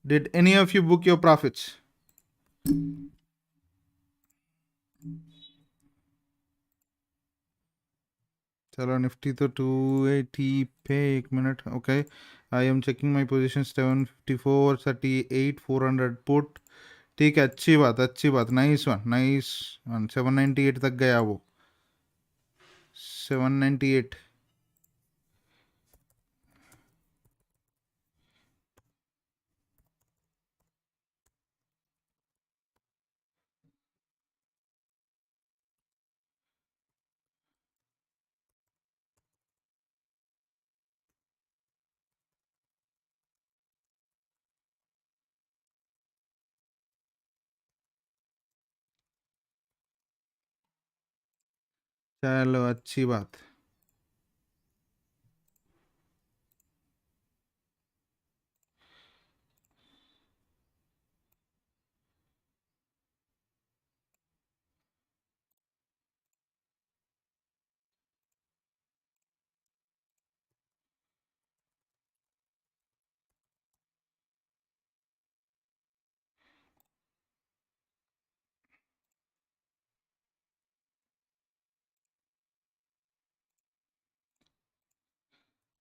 Did any of you book your profits? चलो Nifty तो 280 पे. एक minute. Okay, I am checking my position. 754 38 400 put. ठीक है. अच्छी बात. Nice one. 798 तक गया वो. 798. चलो अच्छी बात.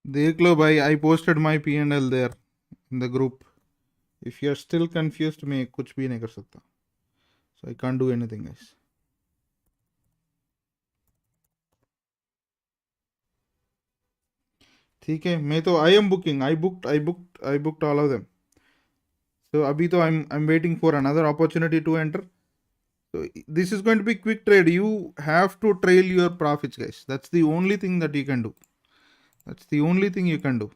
देख लो भाई. I posted my P&L there in the group. If you are still confused, मैं कुछ भी नहीं कर सकता. So I can't do anything, guys. ठीक है. मैं तो I am booking. I booked all of them. So अभी तो I'm waiting for another opportunity to enter. So this is going to be quick trade. You have to trail your profits, guys. That's the only thing that you can do. That's the only thing you can do.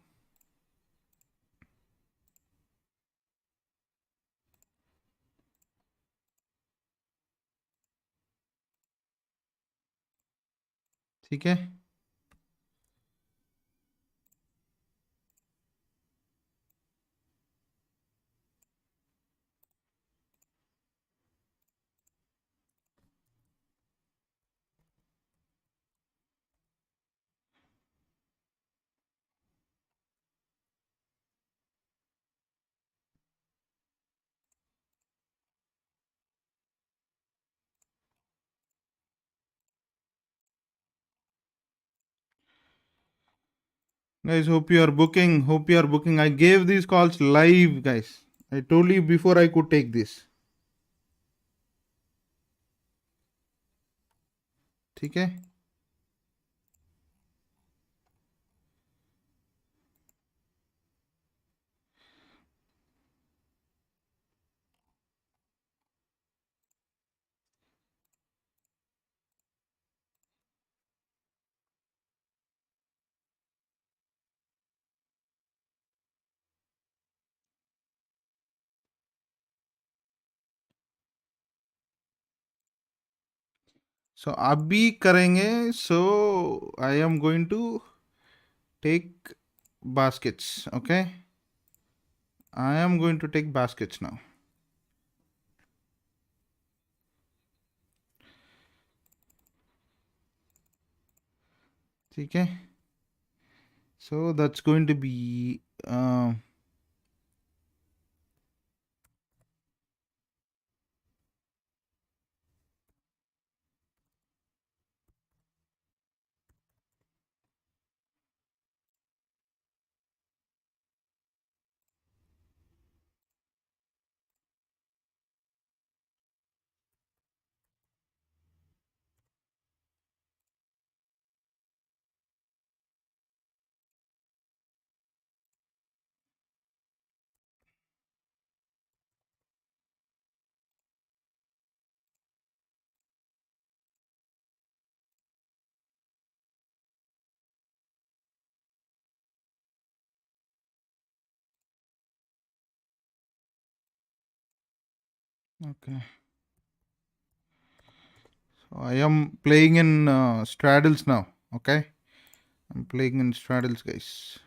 ठीक है. Guys, hope you are booking. Hope you are booking. I gave these calls live, guys. I told you before I could take this. ठीक है? So अभी करेंगे. So I am going to take baskets. Okay. I am going to take baskets now. ठीक है? So that's going to be okay. So I am playing in straddles now. Okay. I'm playing in straddles, guys.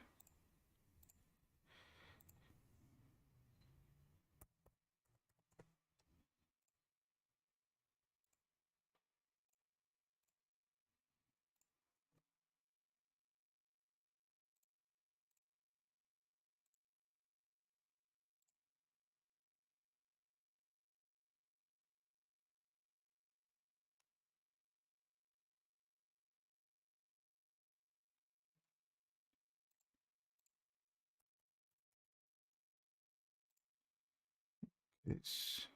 Yes.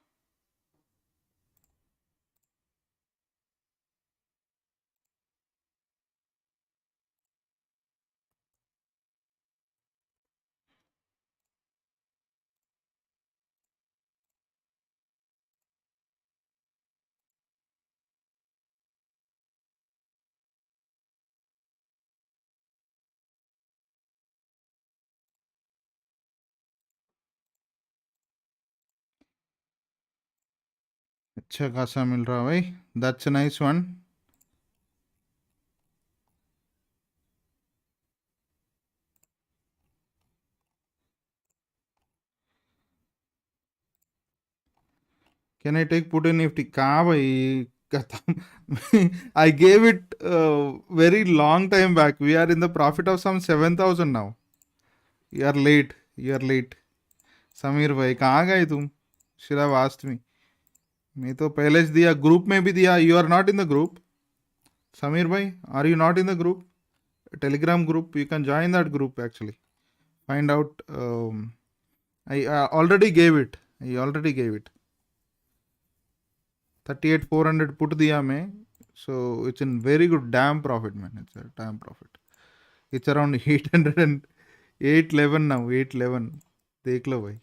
अच्छा खासा मिल रहा भाई. That's a nice one. Can I take put in Nifty? कहाँ भाई खत्म. I gave it very long time back. We are in the profit of some 7,000 now. You are late. You are late. Sameer भाई कहाँ गए तुम? Should have asked me. मैं तो पहले से दिया, ग्रुप में भी दिया. You are not in the group. Sameer भाई, are you not in the group? Telegram group. You can join that group actually. Find out. I already gave it. I already gave it. 38,400 put दिया मैं. So it's in very good damn profit, man. It's a damn profit. It's around 800 and 811 now. 811. देख लो भाई.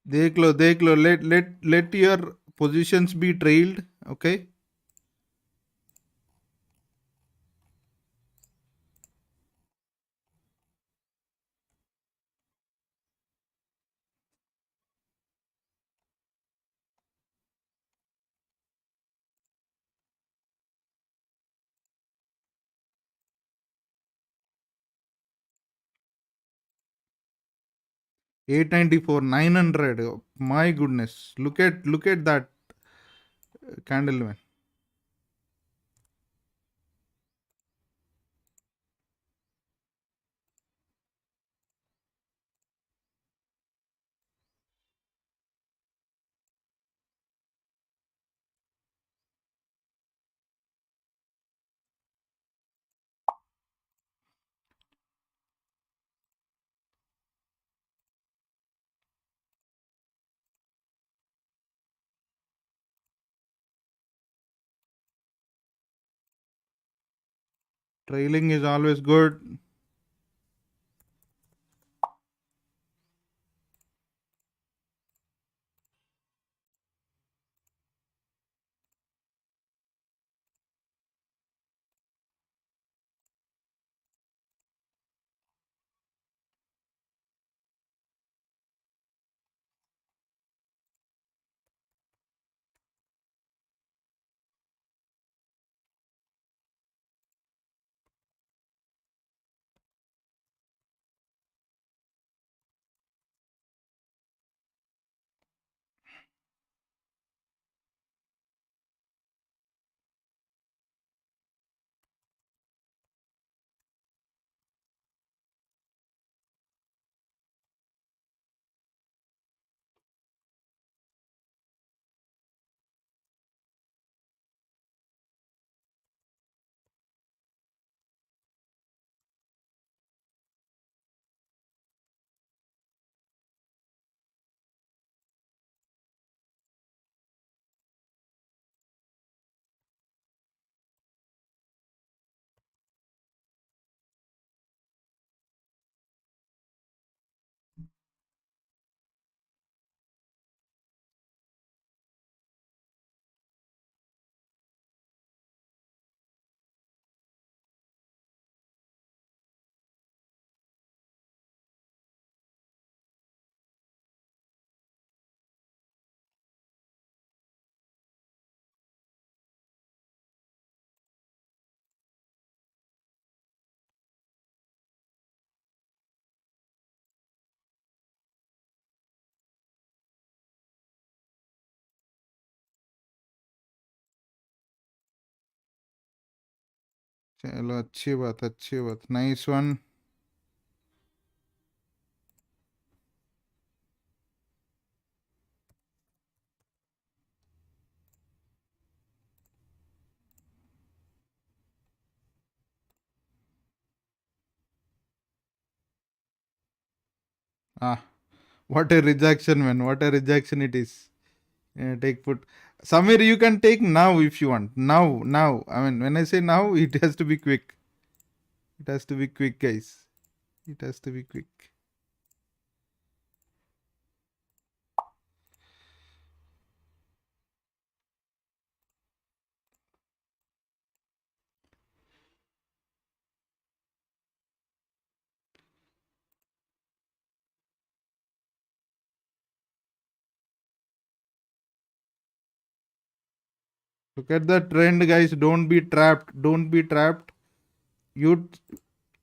देख लो. Let your positions be trailed. Okay. 894, 900. Oh, my goodness. Look at that candle, man. Trailing is always good. चलो अच्छी बात. Nice one. Ah, what a rejection, man. What a rejection it is. Take put. Samir, you can take now if you want. Now. I mean, when I say now, it has to be quick. It has to be quick, guys. It has to be quick. Look at the trend, guys. Don't be trapped. Don't be trapped. You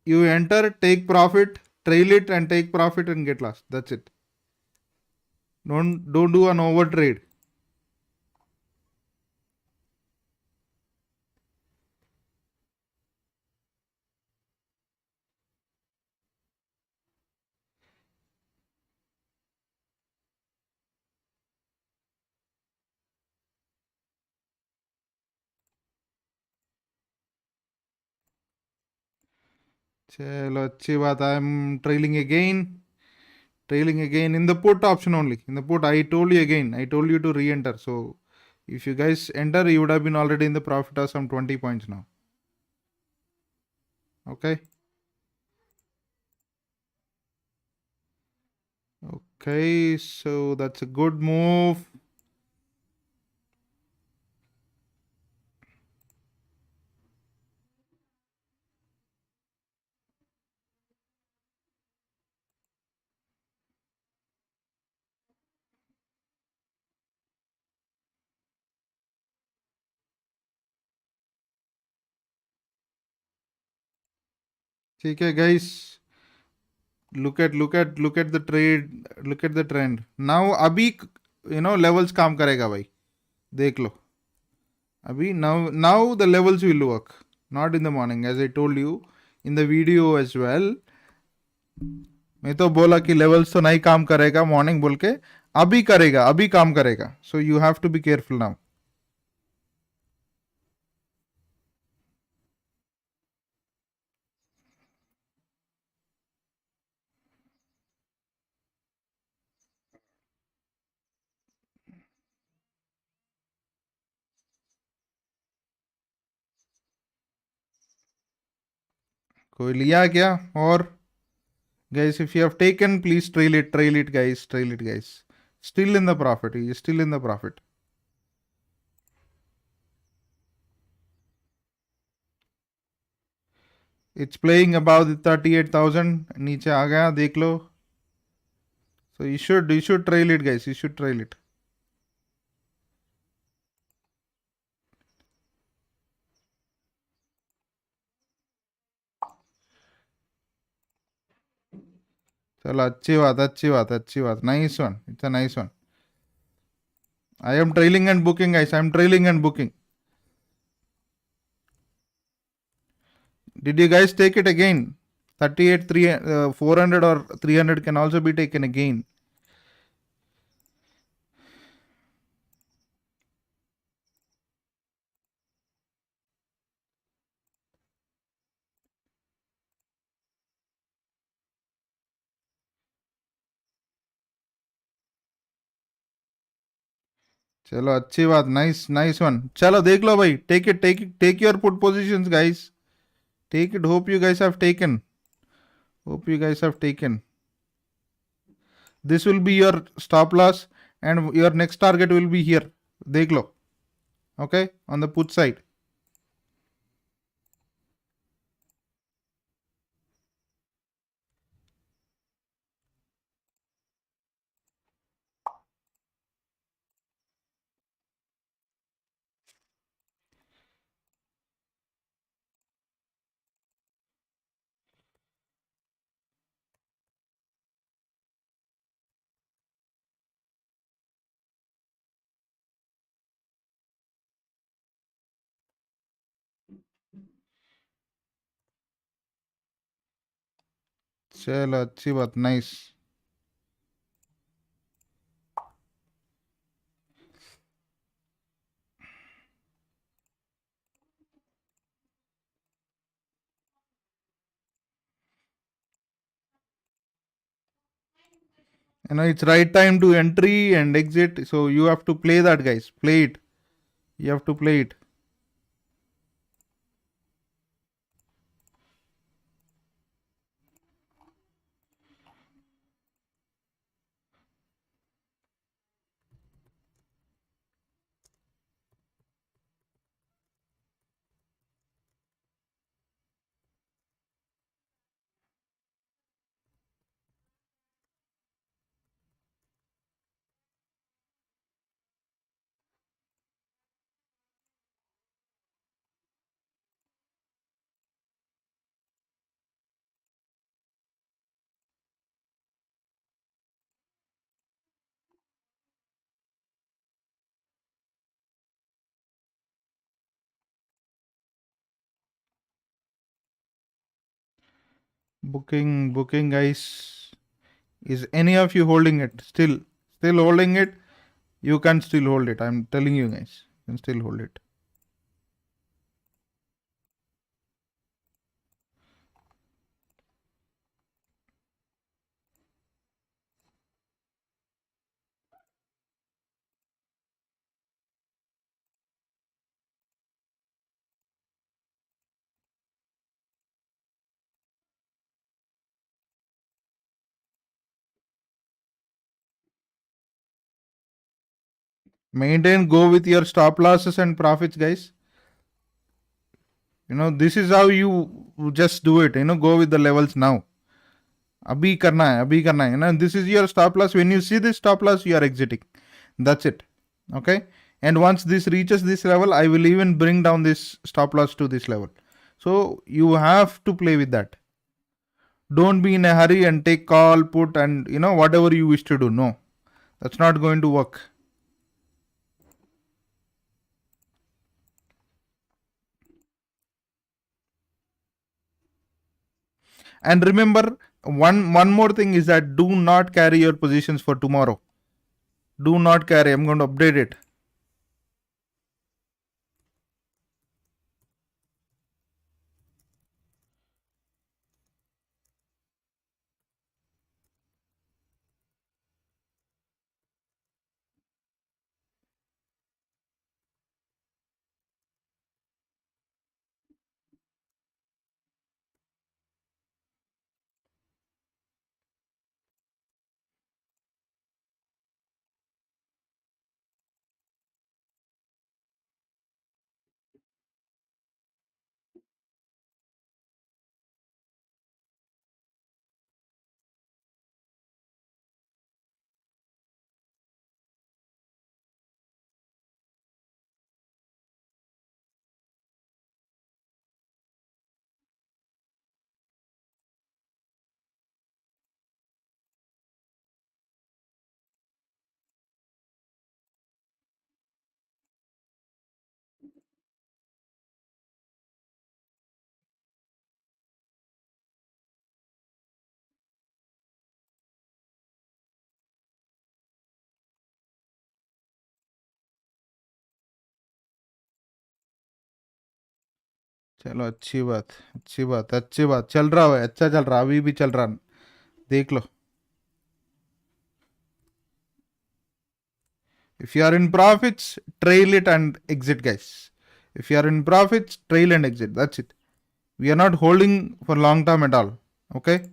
you enter, take profit, trail it, and take profit and get lost. That's it. Don't do an over trade. Chalo, अच्छी बात. I'm trailing again. Trailing again in the put option only. In the put, I told you again. I told you to re-enter. So if you guys enter, you would have been already in the profit of some 20 points now. Okay. Okay. So that's a good move. Okay, guys. Look at the trade. Look at the trend. Now, अभी levels काम करेगा भाई. देख लो. अभी now the levels will work. Not in the morning, as I told you in the video as well. मैं तो बोला कि लेवल्स तो नहीं काम करेगा मॉर्निंग बोल के. अभी करेगा. अभी काम करेगा. So you have to be careful now. कोई लिया क्या? और guys, if you have taken, please trail it guys, trail it guys. Still in the profit, he is still in the profit. It's playing above the 38,000. नीचे आ गया, देख लो. So you should trail it guys, you should trail it. चलो अच्छी बात. Nice one. It's a nice one. I am trailing and booking guys, I am trailing and booking. Did you guys take it again? 38, 400 or 300 can also be taken again. चलो अच्छी बात. Nice one. चलो देख लो भाई. Take your put positions guys. Take it. Hope you guys have taken. This will be your stop loss and your next target will be here. देख लो. Okay, on the put side. चलो अच्छी बात. Nice. You know, it's right time to entry and exit. So you have to play that guys. Play it. You have to play it. Booking guys. Is any of you holding it? Still holding it? You can still hold it. I'm telling you guys. You can still hold it. Maintain, go with your stop losses and profits guys. You know, this is how you just do it. You know, go with the levels now. Abhi karna hai. You know, this is your stop loss. When you see this stop loss, you are exiting. That's it. Okay. And once this reaches this level, I will even bring down this stop loss to this level. So you have to play with that. Don't be in a hurry and take call, put, and you know, whatever you wish to do. No, that's not going to work. And remember, one more thing is that do not carry your positions for tomorrow. Do not carry. I'm going to update it. चलो अच्छी बात, अच्छी बात, अच्छी बात, चल रहा है, अच्छा चल रहा, अभी भी चल रहा, देख लो. If you are in profits, trail it and exit, guys. If you are in profits, trail and exit. That's it. We are not holding for long term at all. Okay?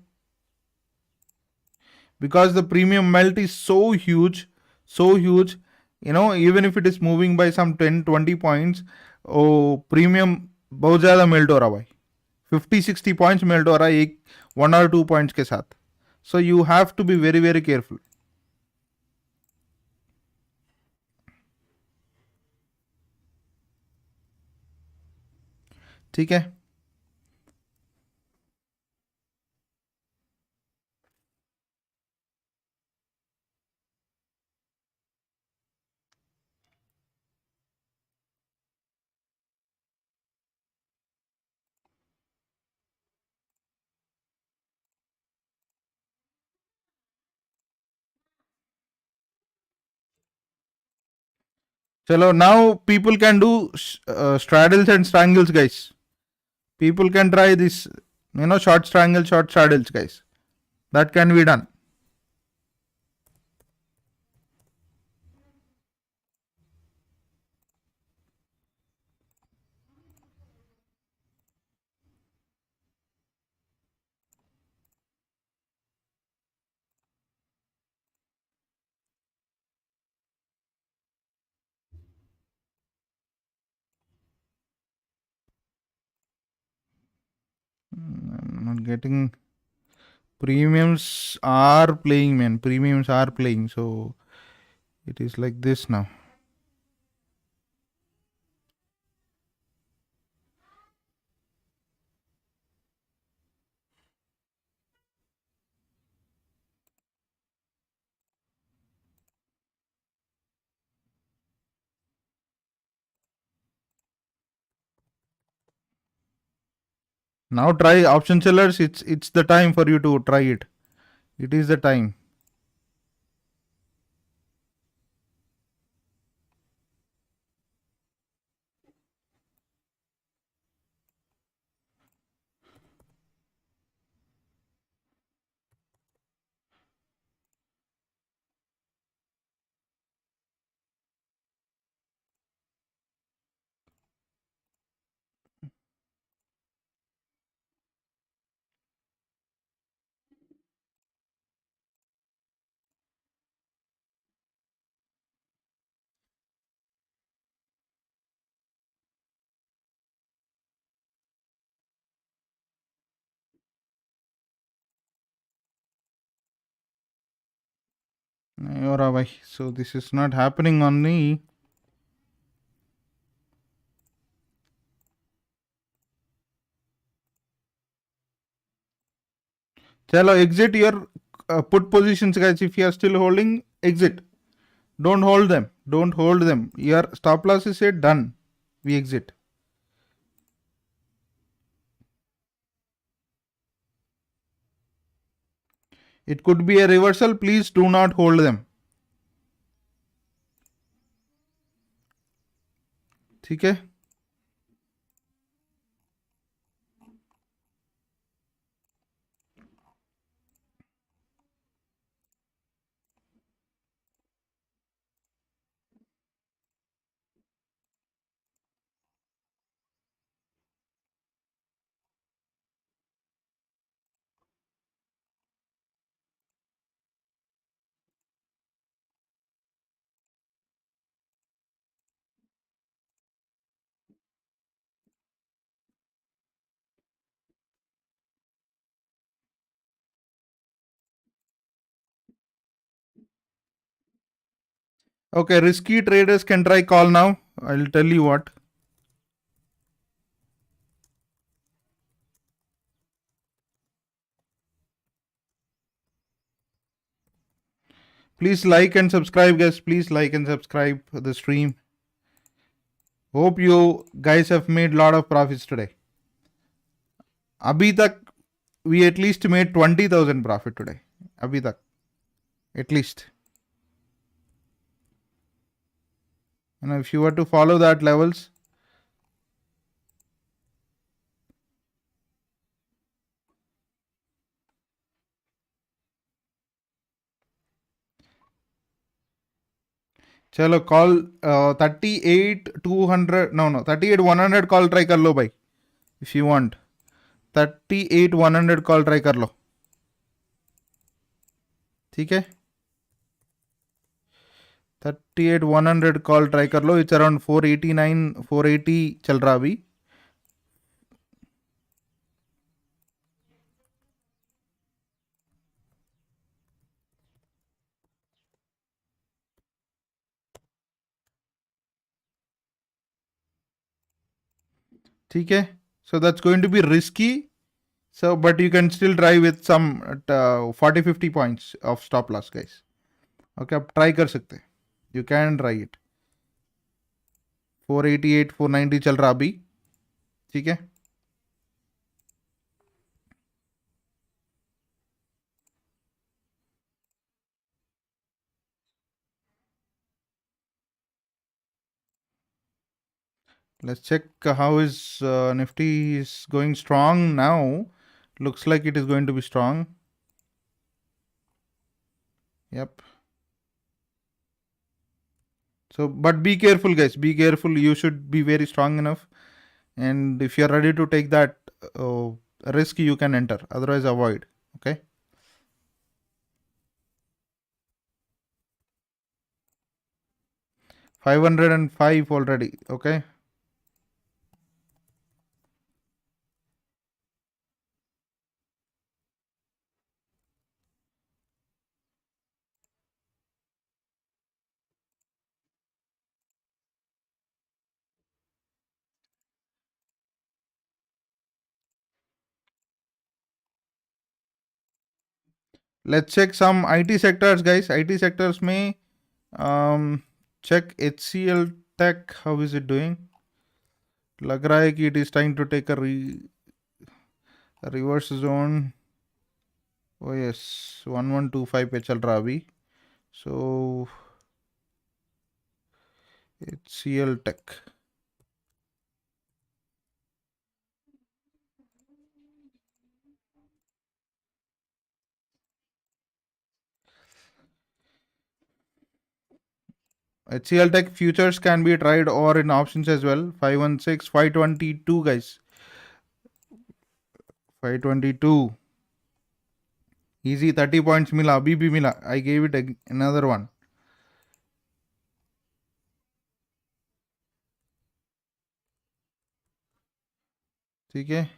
Because the premium melt is so huge, so huge. You know, even if it is moving by some 10, 20 points, oh, premium बहुत ज़्यादा melt हो रहा भाई. 50-60 points melt हो रहा है एक 1 or 2 points के साथ. So you have to be very, very careful. ठीक है. Chalo, now people can do straddles and strangles, guys. People can try this, you know, short strangle, short straddles, guys. That can be done. I'm not getting. Premiums are playing, man. Premiums are playing. So it is like this now. Now try option sellers. It's the time for you to try it. It is the time. Alright, so this is not happening on me. Chalo, exit your put positions, guys. If you are still holding, exit. Don't hold them. Don't hold them. Your stop loss is set, done. We exit. It could be a reversal. Please do not hold them. ठीक है. Okay, risky traders can try call now. I'll tell you what. Please like and subscribe, guys. Please like and subscribe the stream. Hope you guys have made a lot of profits today. Abhi tak we at least made 20,000 profit today. Abhi tak. At least. You know, if you were to follow that levels, चलो call 38 200 no 38 100 call try कर लो भाई if you want 38 100 call try कर लो ठीक है 38 100 call try कर लो it's around 489 480 चल रहा अभी ठीक है so that's going to be risky so but you can still try with some 40 50 points of stop loss guys okay आप ट्राई कर सकते हैं you can try it 488 490 चल रहा अभी ठीक है let's check how is Nifty is going strong now. Looks like it is going to be strong. Yep. So, but be careful, guys. Be careful. You should be very strong enough. And if you are ready to take that risk, you can enter. Otherwise, avoid. Okay. 505 already. Okay. Let's check some IT sectors, guys. IT sectors may check HCL Tech. How is it doing? लग रहा है कि it is trying to take a reverse zone. Oh yes, 1125 पे चल रहा अभी. So HCL Tech. HCL Tech futures can be tried or in options as well. 516, 522 guys. 522. Easy 30 points मिला अभी भी मिला. I gave it another one. ठीक है.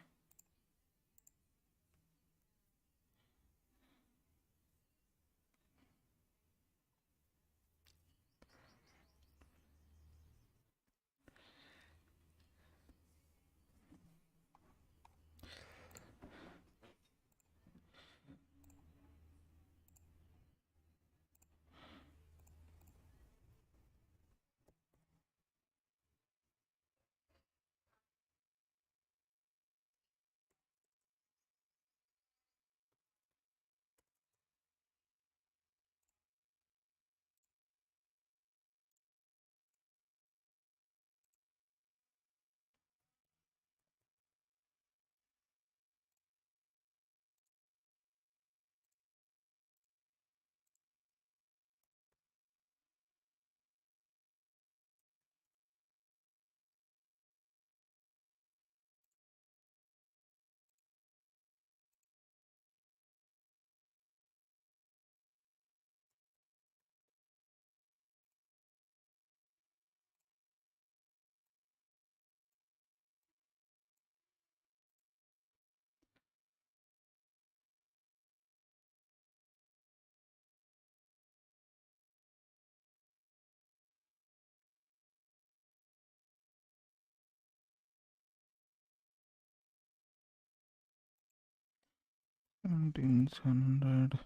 $1,900.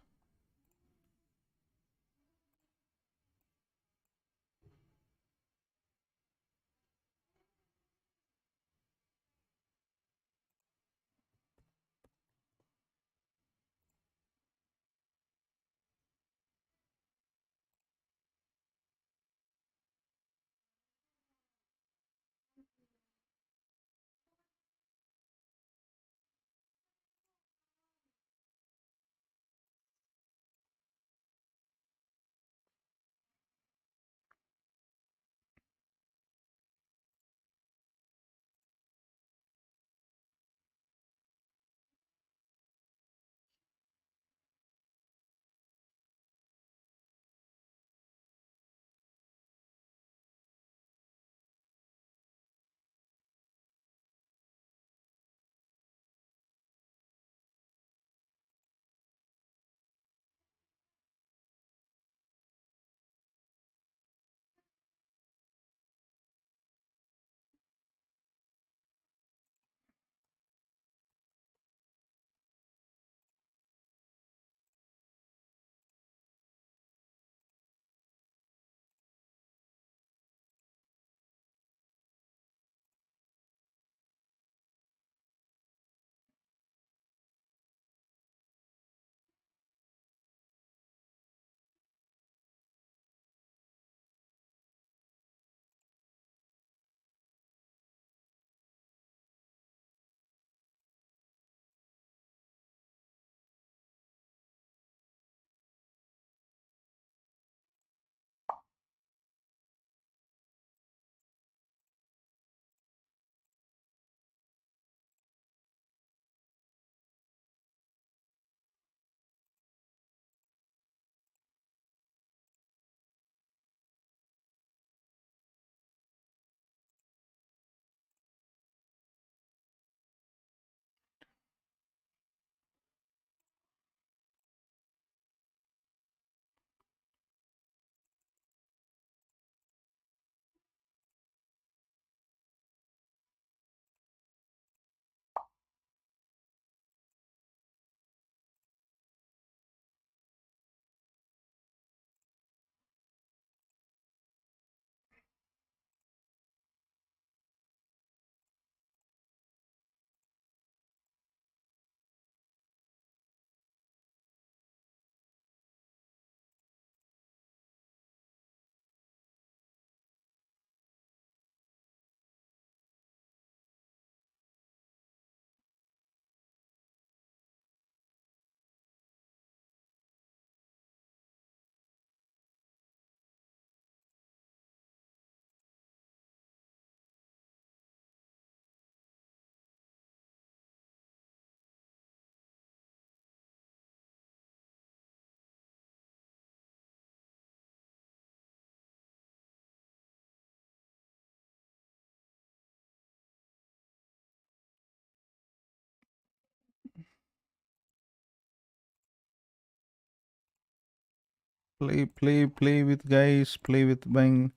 play with guys, play with buying.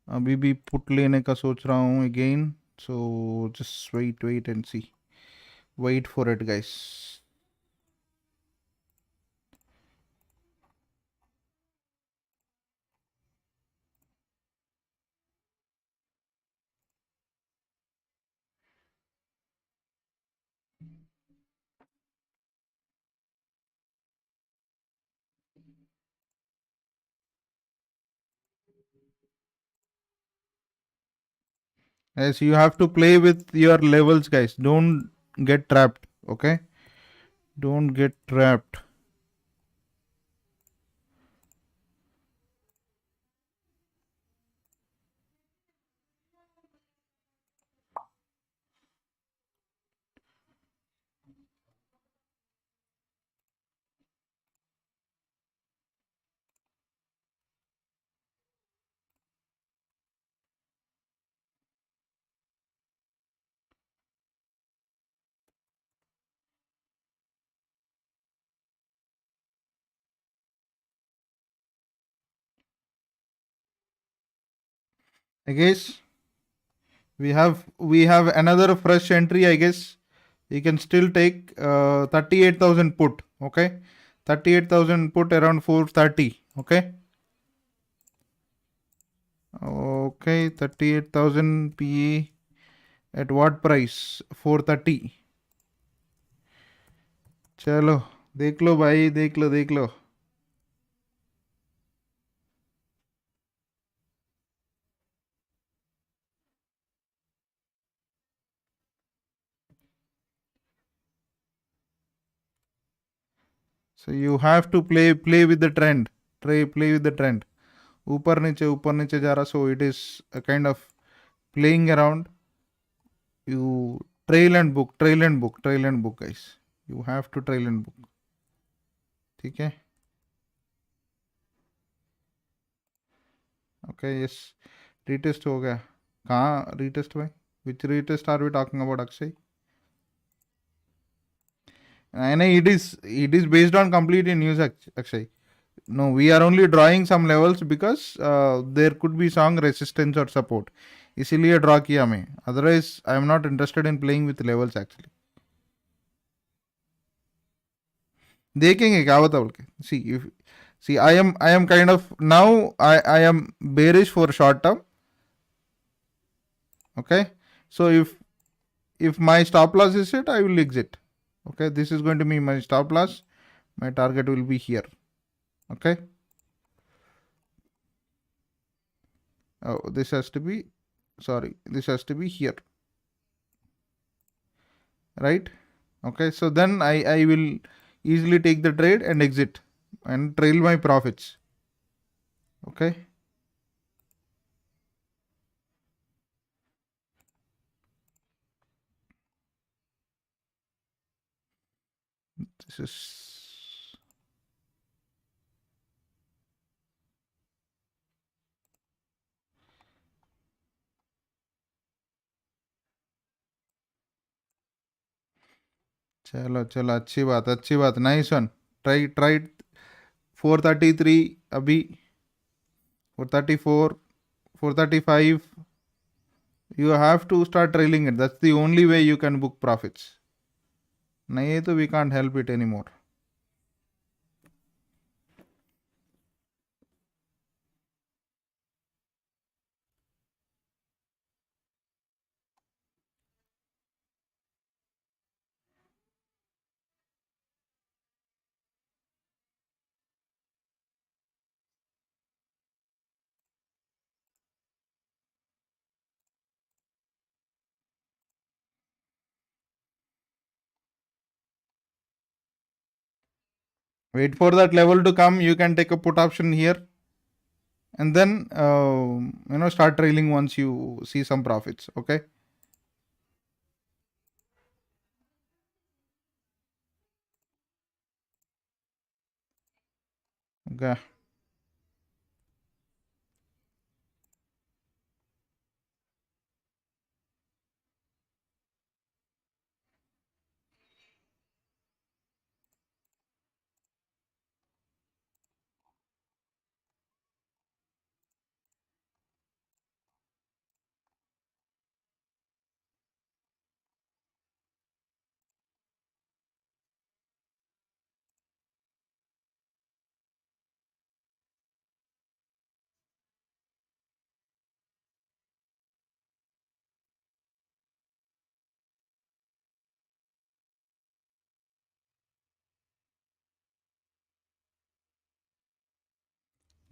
अभी भी put लेने का सोच रहा हूँ again. So just wait and see. Wait for it, guys. Yes, you have to play with your levels, guys. Don't get trapped. Okay, don't get trapped. I guess we have another fresh entry. I guess you can still take 38,000 put. Okay, 38,000 put around 430. Okay. Okay, 38,000 PE at what price? 430. चलो देख लो भाई, देख लो. So you have to play with the trend. Play with the trend. ऊपर नीचे जा रहा. So it is a kind of playing around. You trail and book, guys. You have to trail and book. ठीक है. Okay, yes. Retest हो गया. कहाँ retest भाई? Which retest are we talking about, Akshay? And it is based on complete news, Akshay. No, we are only drawing some levels because there could be strong resistance or support. इसीलिए draw किया मैं. Otherwise, I am not interested in playing with levels actually. देखेंगे क्या होता बोल के. See, I am kind of now I am bearish for short term. Okay, so if my stop loss is hit, I will exit. Okay, this is going to be my stop loss. My target will be here. Okay. Oh, this has to be, sorry, this has to be here. Right. Okay, so then I will easily take the trade and exit and trail my profits. Okay. This is, चलो अच्छी बात. Nice one. Try 433 अभी, 434, 435. You have to start trailing it. That's the only way you can book profits. नहीं तो we can't help it anymore. Wait for that level to come. You can take a put option here, and then start trailing once you see some profits. Okay. Okay.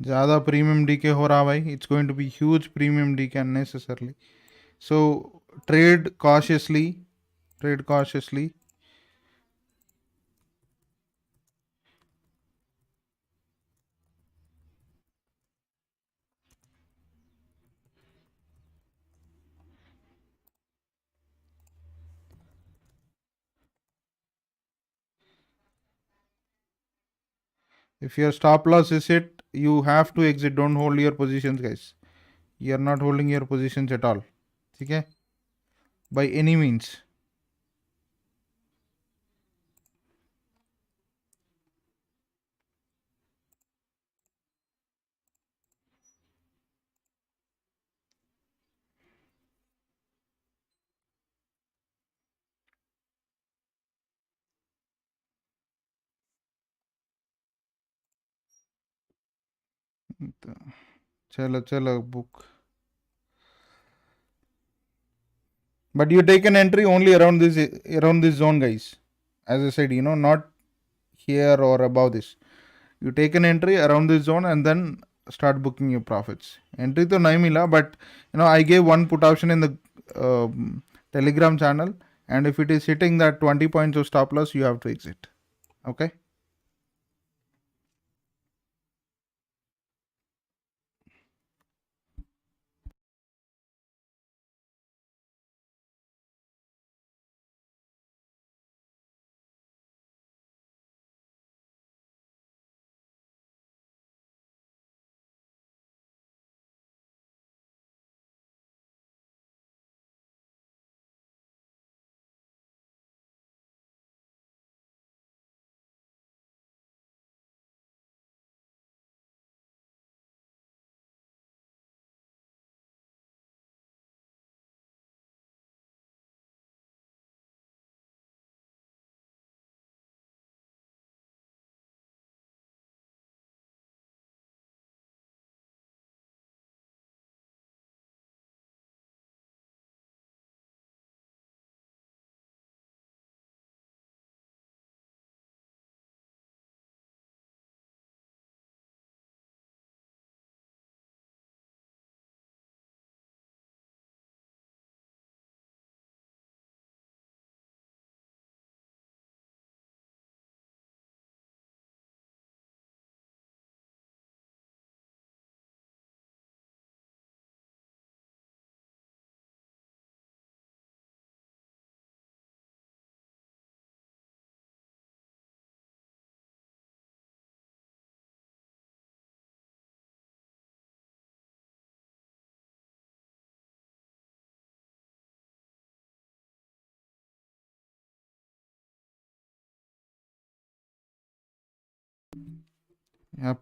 ज़्यादा premium DK हो रहा भाई. It's going to be huge premium decay unnecessarily. So trade cautiously. Trade cautiously. If your stop loss is hit, you have to exit. Don't hold your positions, guys. You are not holding your positions at all. Okay? By any means. Chalo, chalo, book. But you take an entry only around this zone, guys. As I said, not here or above this. You take an entry around this zone and then start booking your profits. Entry to naimila, but I gave one put option in the Telegram channel, and if it is hitting that 20 points of stop loss, you have to exit. Okay.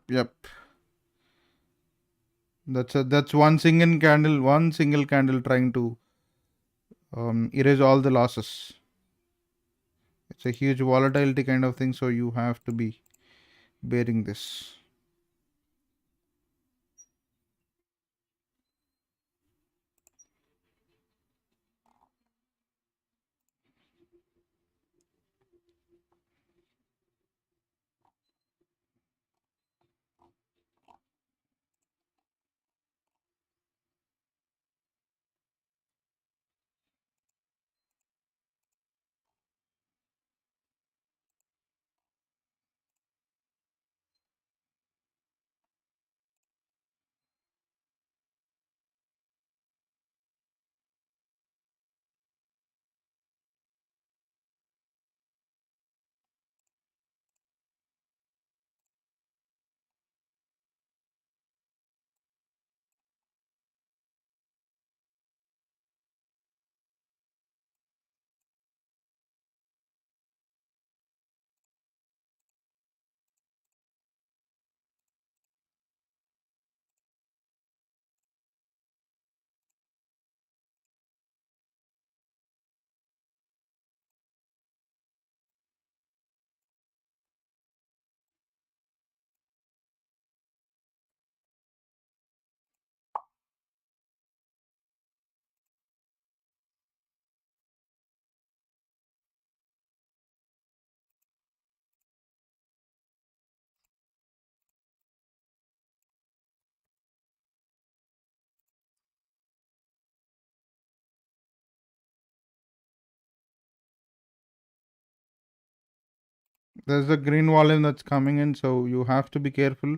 Yep. That's one single candle trying to erase all the losses. It's a huge volatility kind of thing, so you have to be bearing this. There's a green volume that's coming in, so you have to be careful.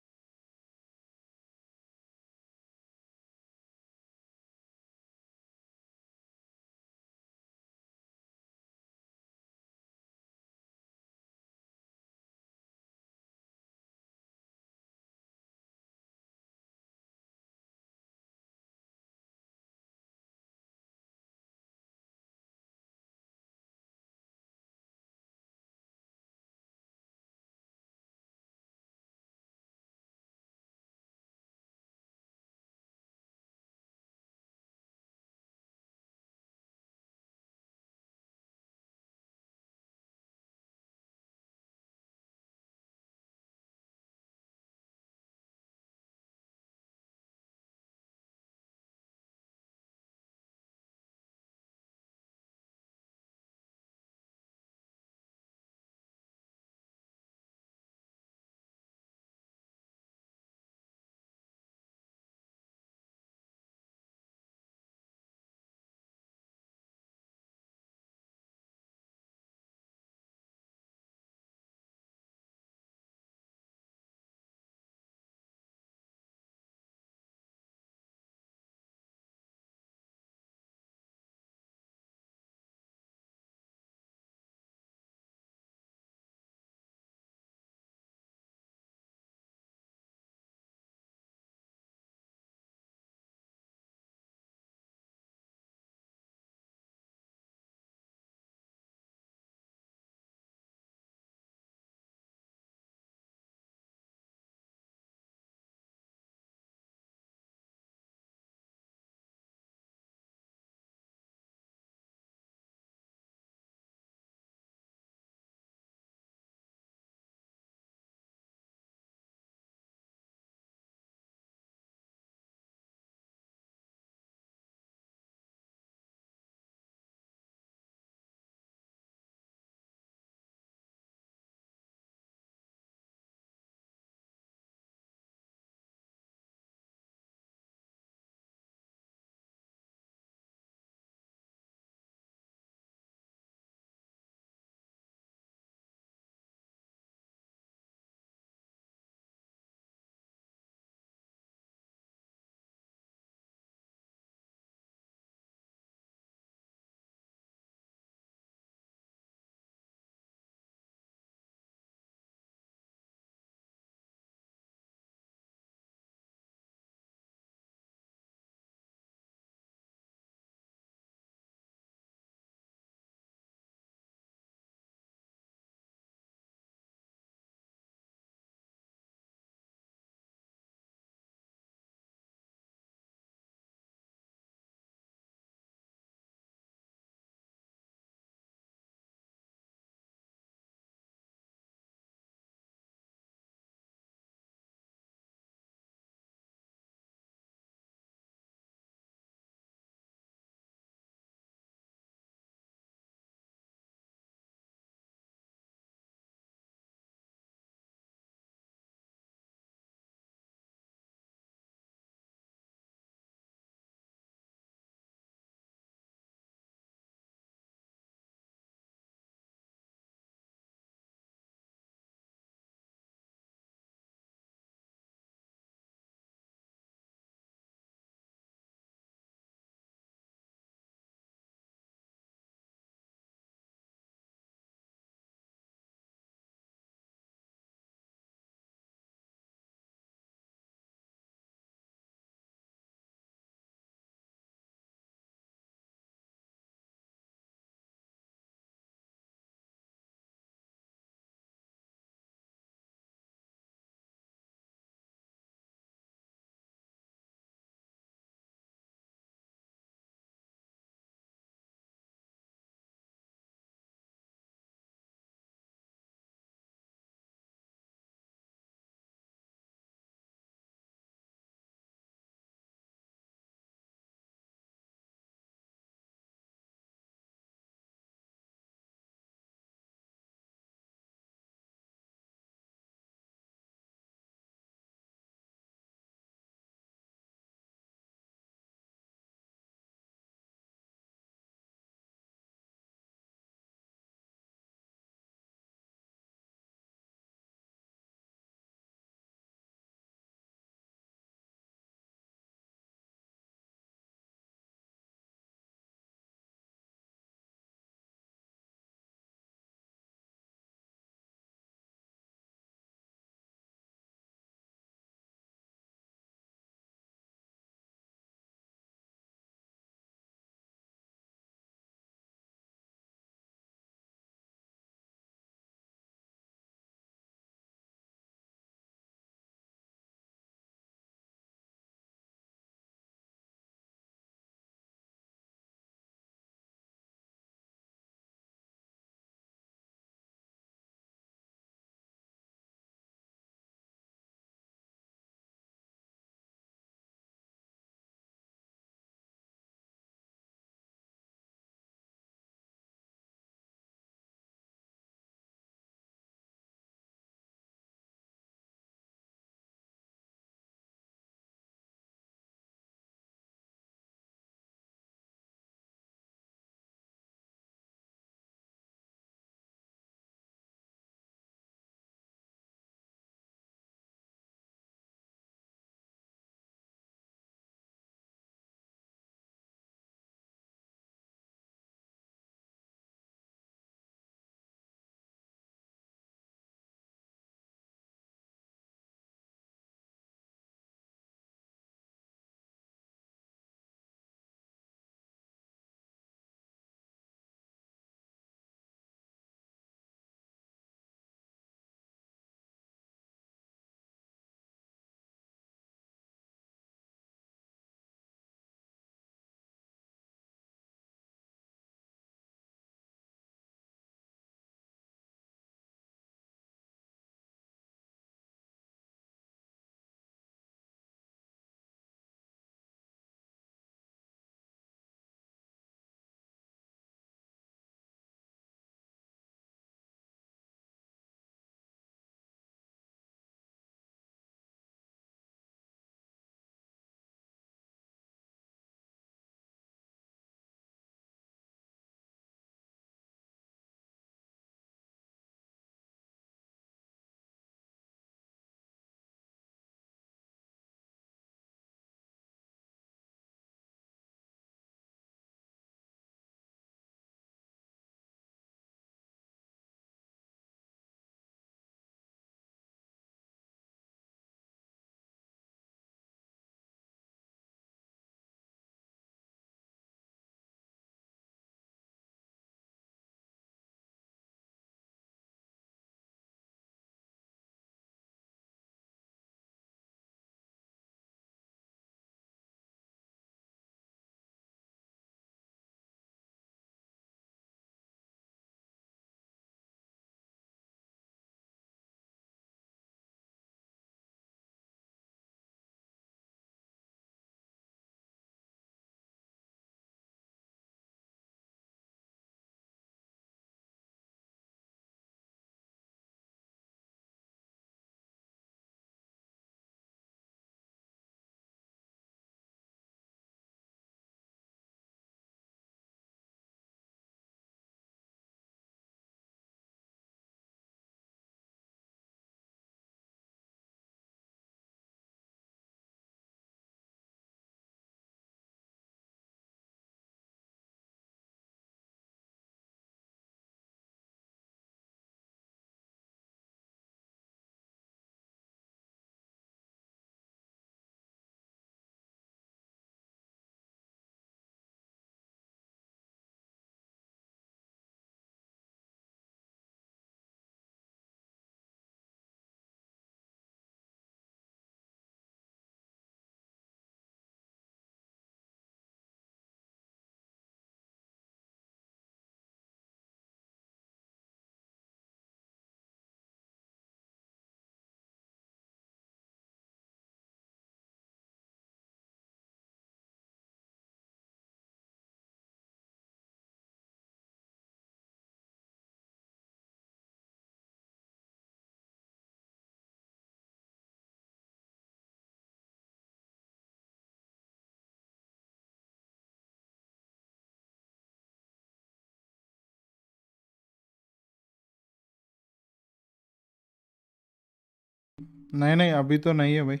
नहीं नहीं अभी तो नहीं है भाई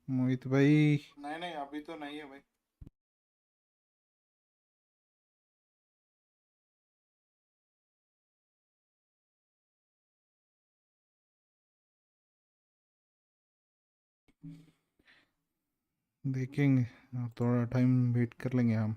मोहित भाई। नहीं नहीं अभी तो नहीं है भाई। देखेंगे थोड़ा टाइम वेट कर लेंगे हम।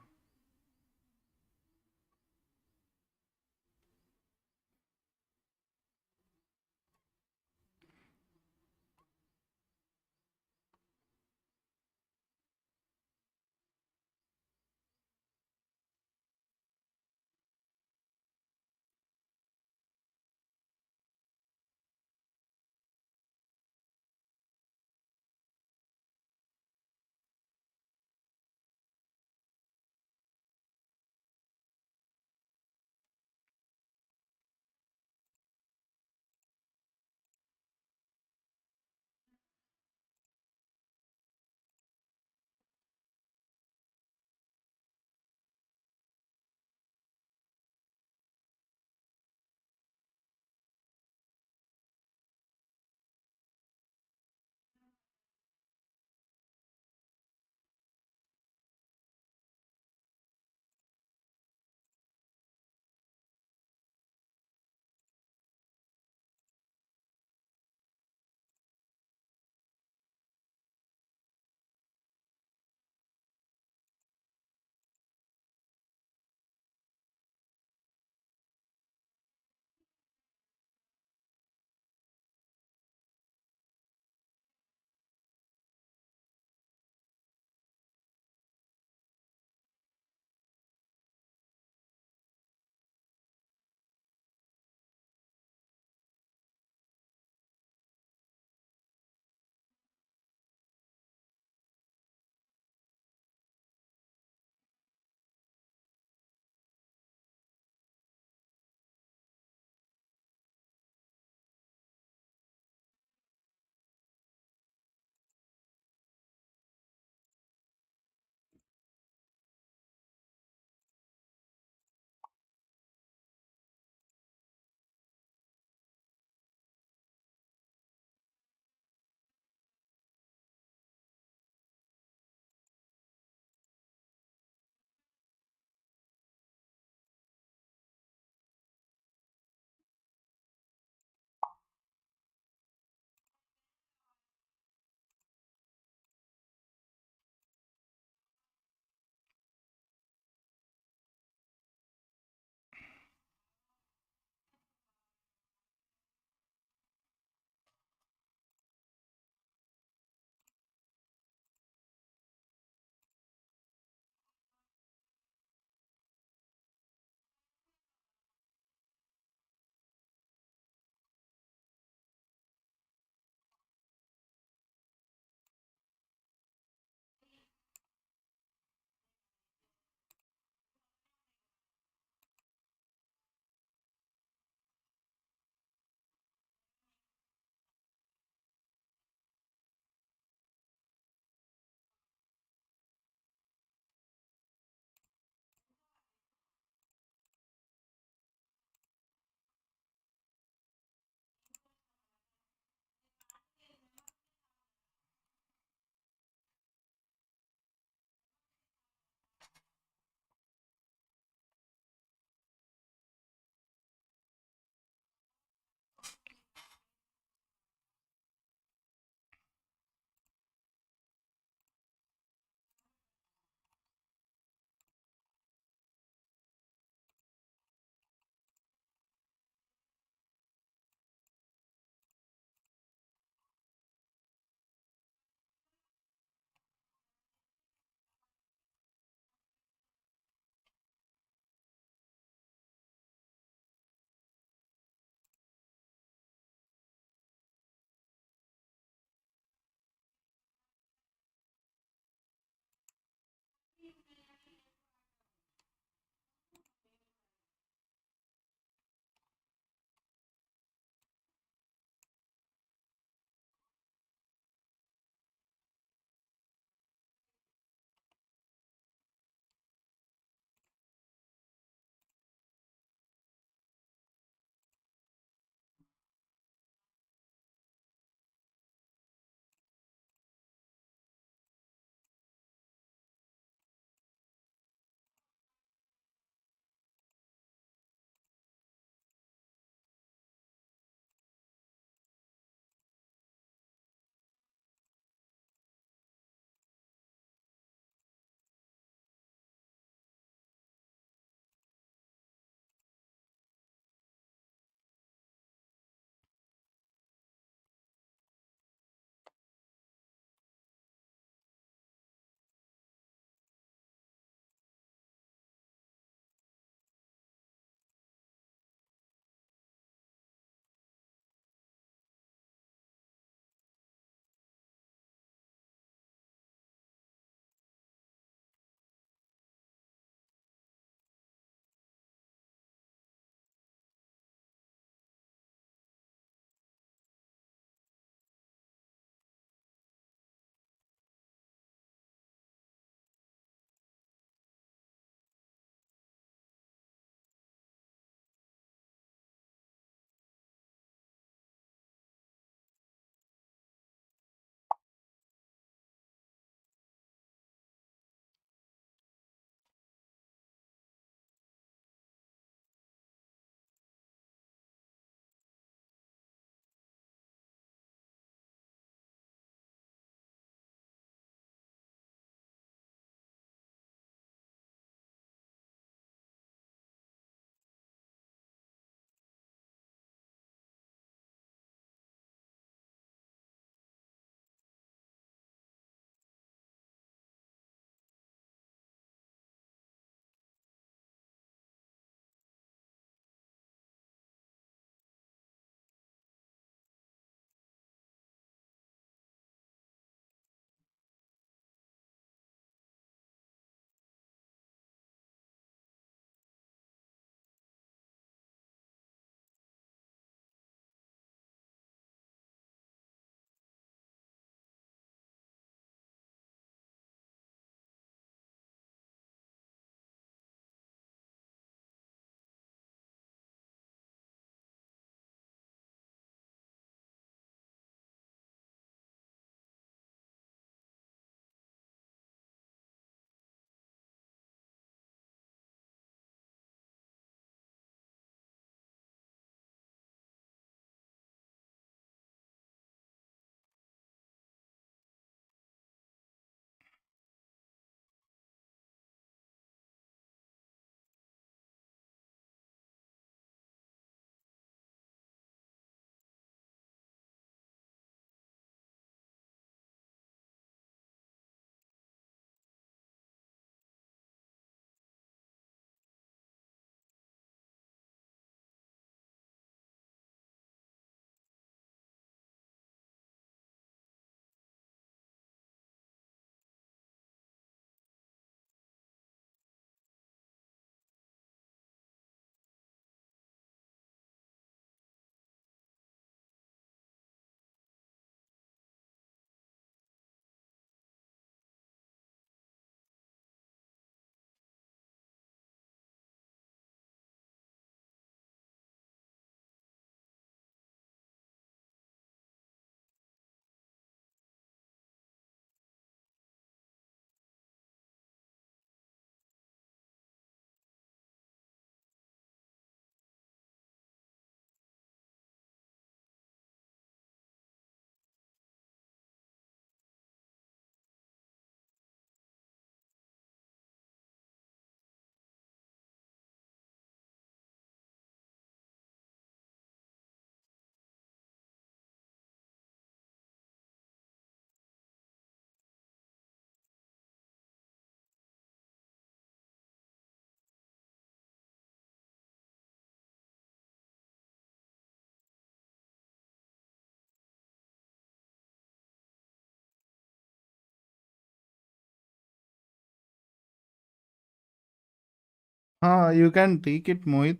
You can take it, Mohit.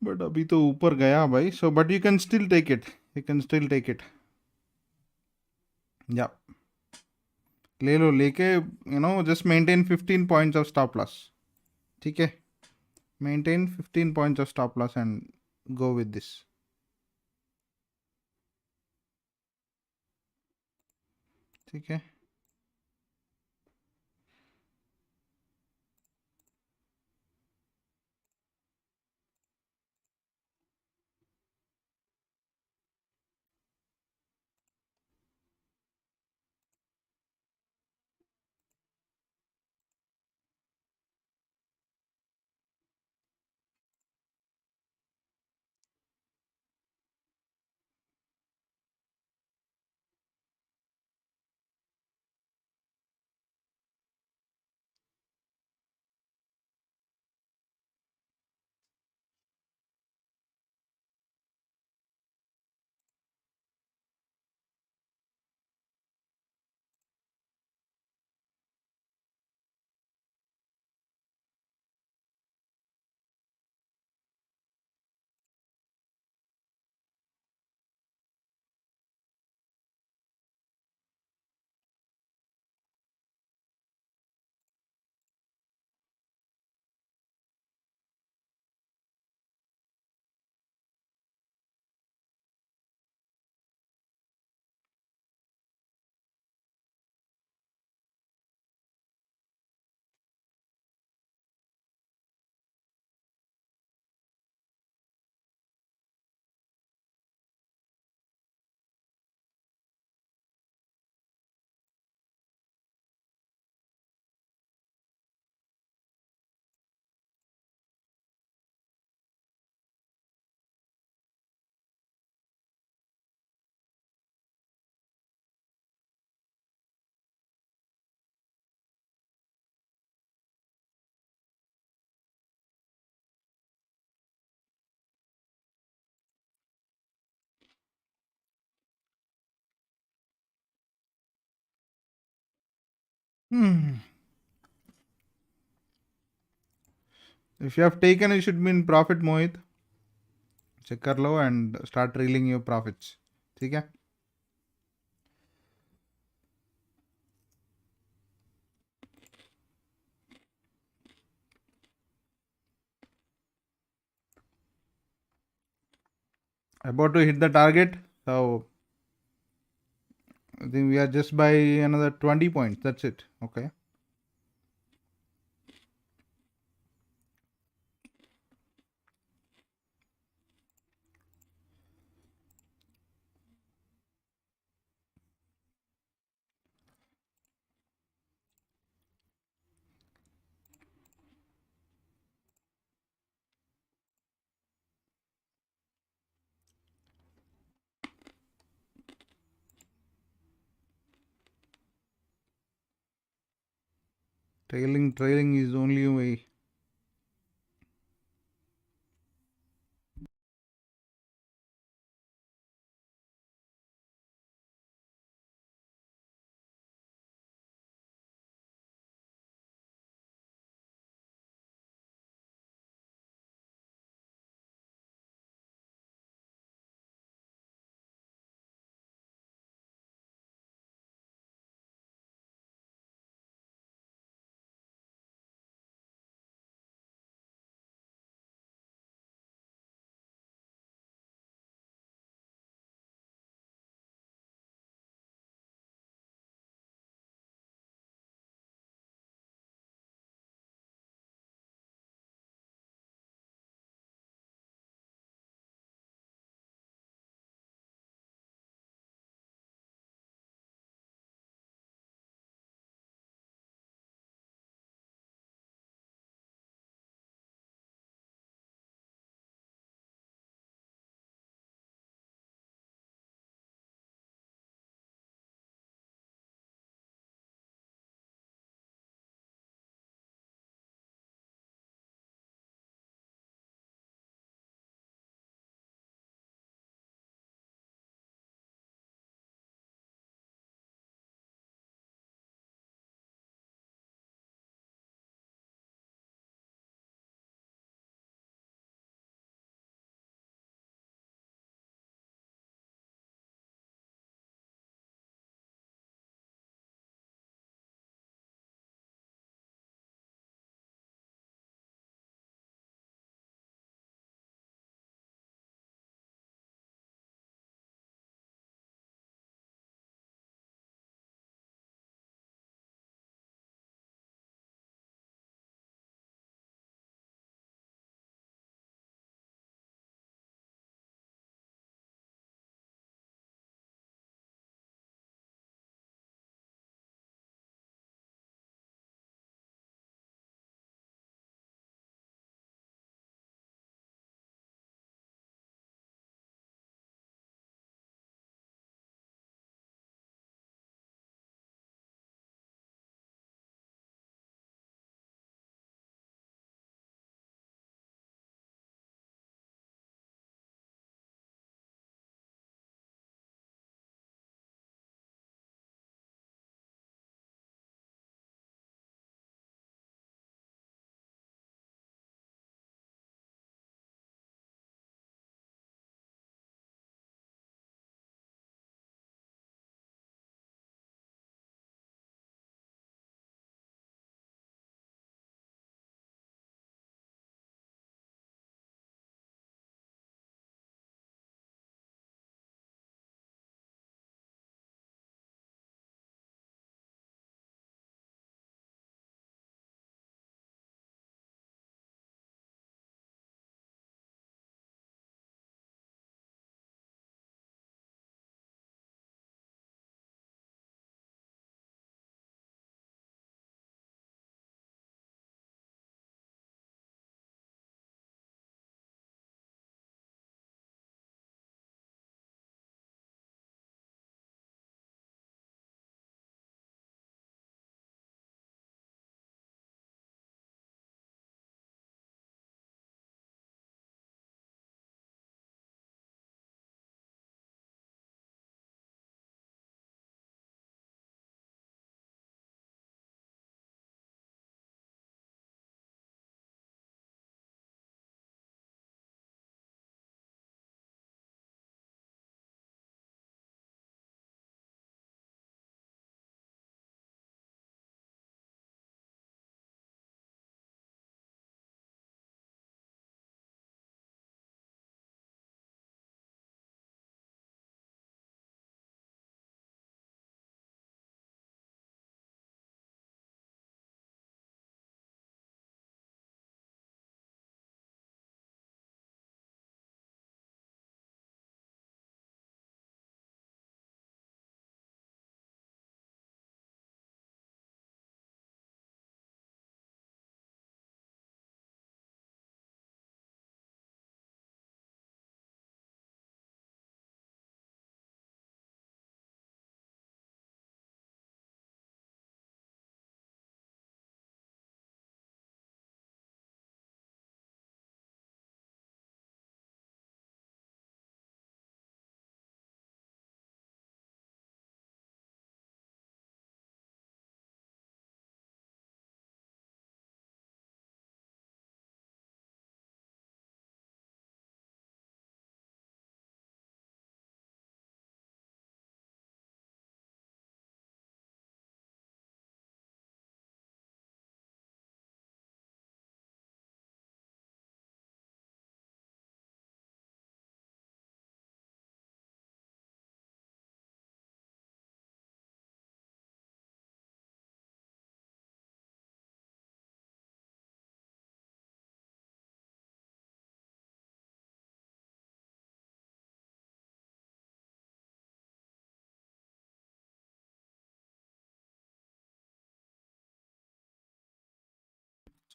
But अभी तो ऊपर गया भाई. So, but you can still take it. You can still take it. Yeah. ले लो लेके, just maintain 15 points of stop loss. ठीक है. Maintain 15 points of stop loss and go with this. ठीक है. If you have taken, you should be in profit, Mohit. Check कर लो and start reeling your profits. ठीक है. About to hit the target. So I think we are just by another 20 points. That's it. Okay. Trailing is only way.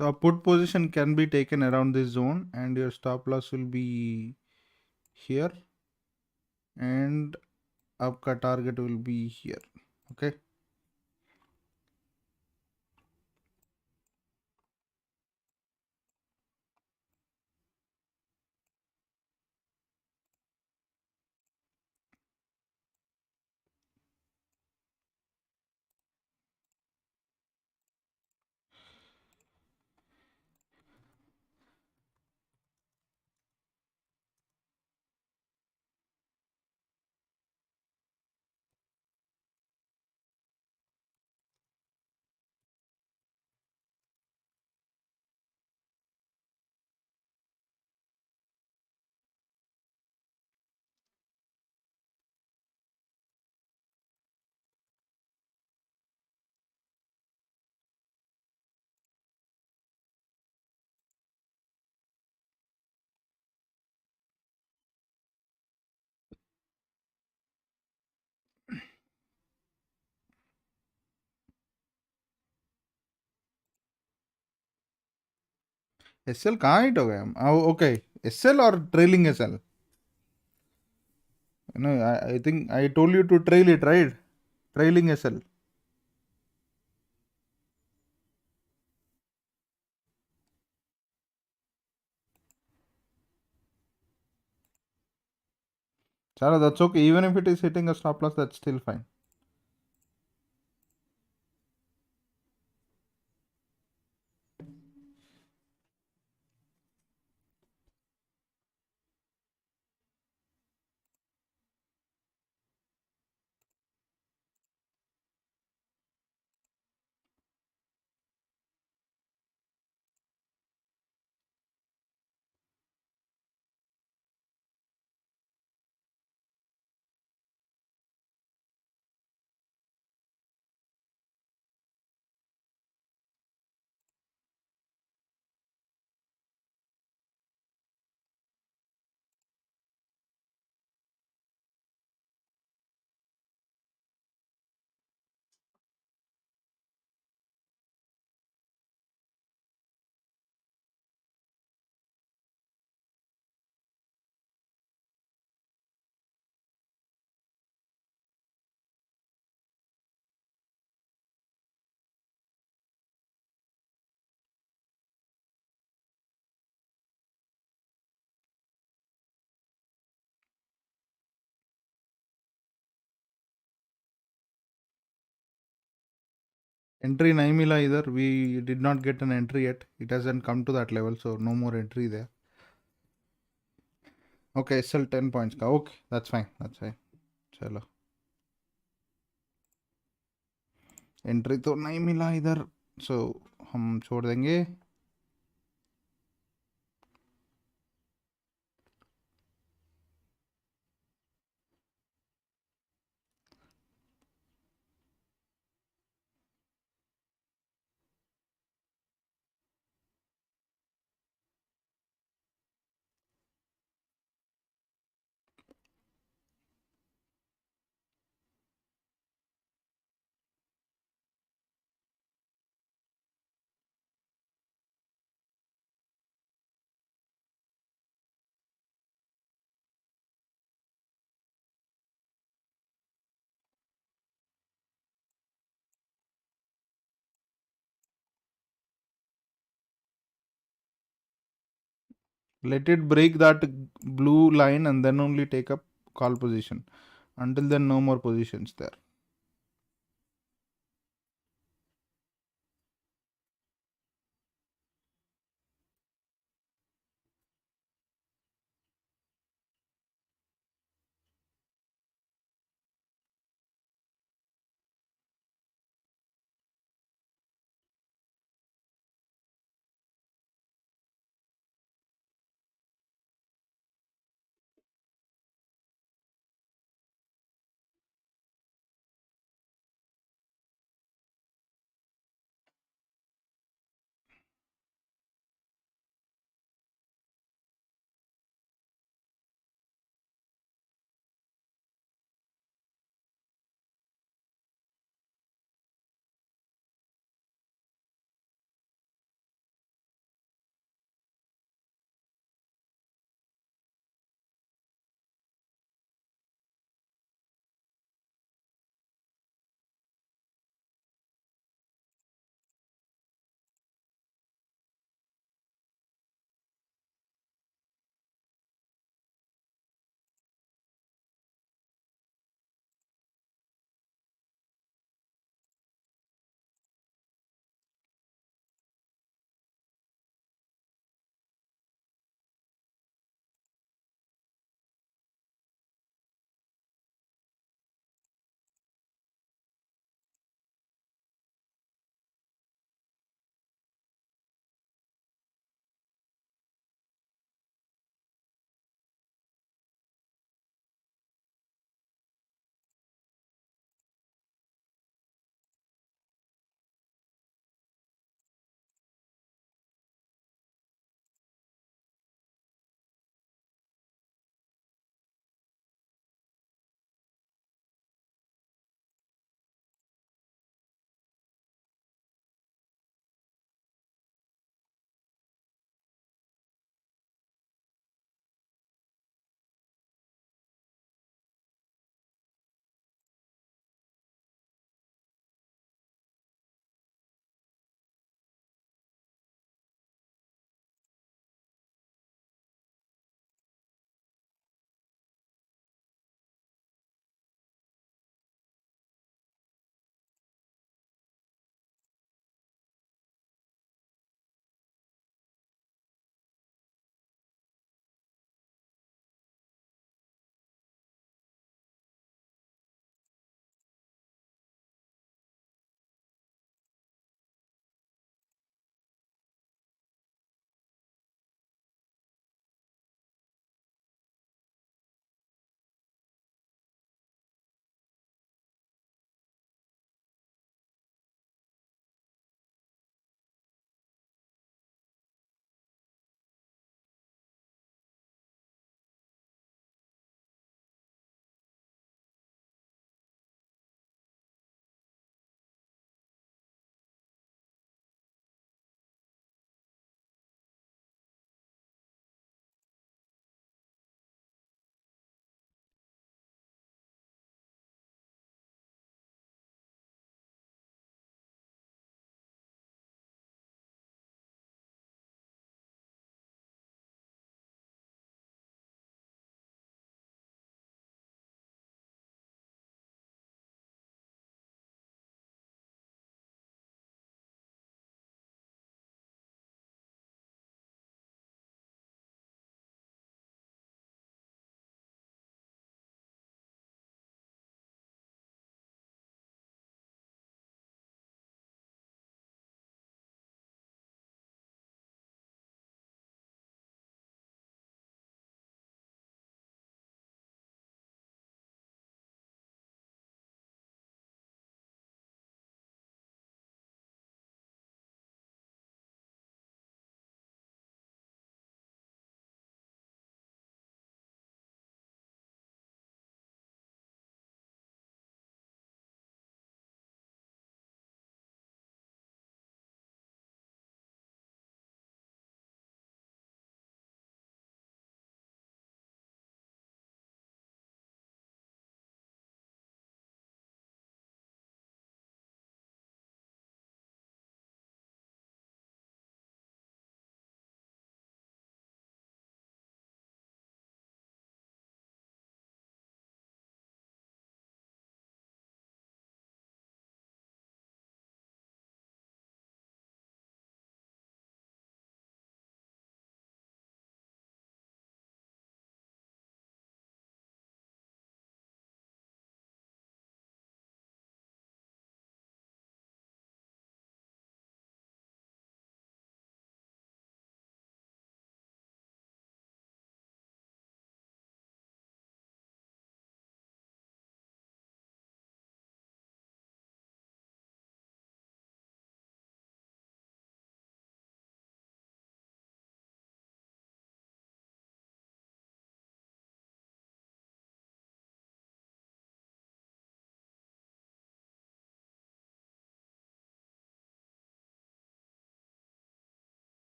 So a put position can be taken around this zone and your stop loss will be here and upka target will be here. Okay. SL कहाँ hit हो गया? Okay, SL or trailing SL? No, I think I told you to trail it, right? Trailing SL. Chalo, that's okay. Even if it is hitting a stop loss, that's still fine. Entry Naimila either. We did not get an entry yet. It hasn't come to that level, so no more entry there. Okay, SL 10 points का. Okay, that's fine. That's fine. चलो. Entry तो नहीं मिला इधर, so हम छोड़ देंगे. Let it break that blue line and then only take up call position. Until then, no more positions there.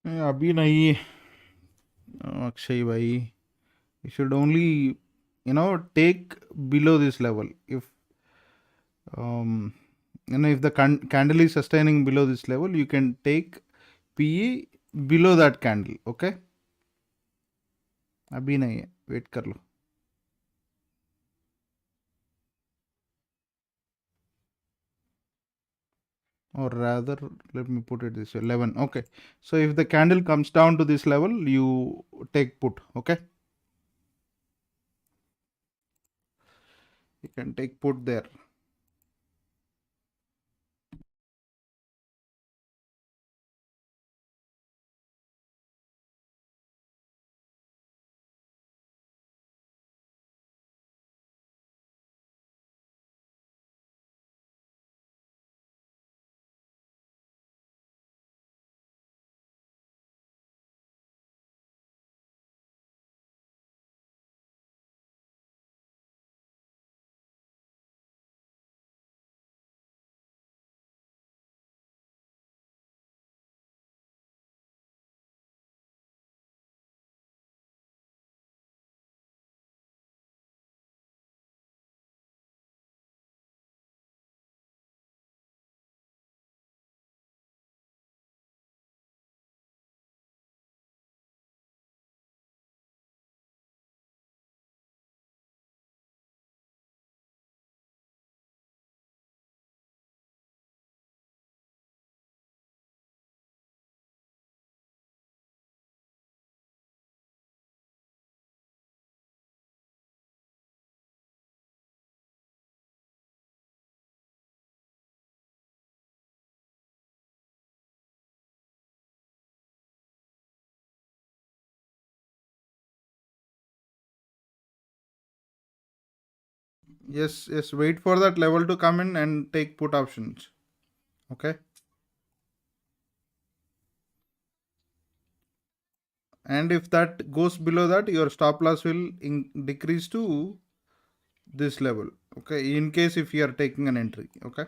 अभी नहीं अक्षय भाई, you should only take below this level. If if the candle is sustaining below this level, you can take PE below that candle. Okay, अभी नहीं है, wait कर लो. Or rather, let me put it this way, 11. Okay, so if the candle comes down to this level, you take put. Okay, you can take put there. Yes, yes. Wait for that level to come in and take put options. Okay. And if that goes below that, your stop loss will decrease to this level. Okay, in case if you are taking an entry. Okay,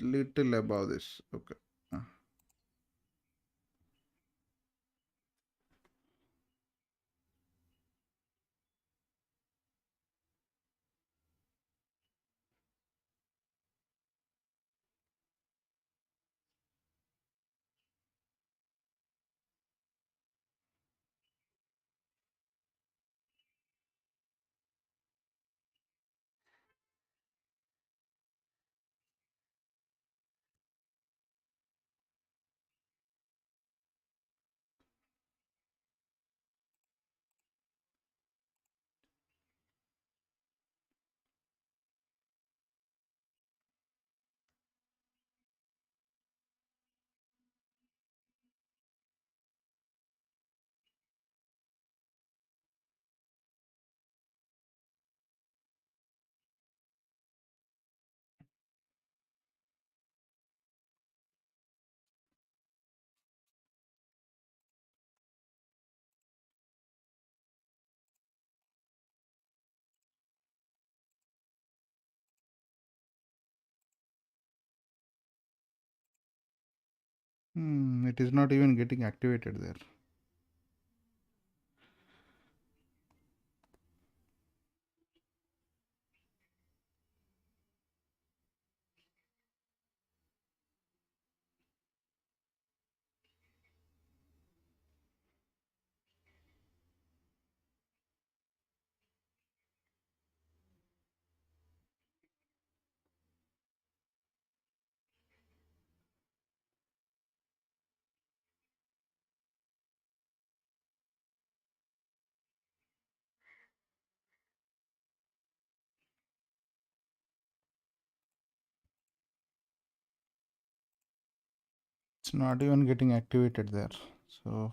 little above this. Okay. It is not even getting activated there. It's not even getting activated there. So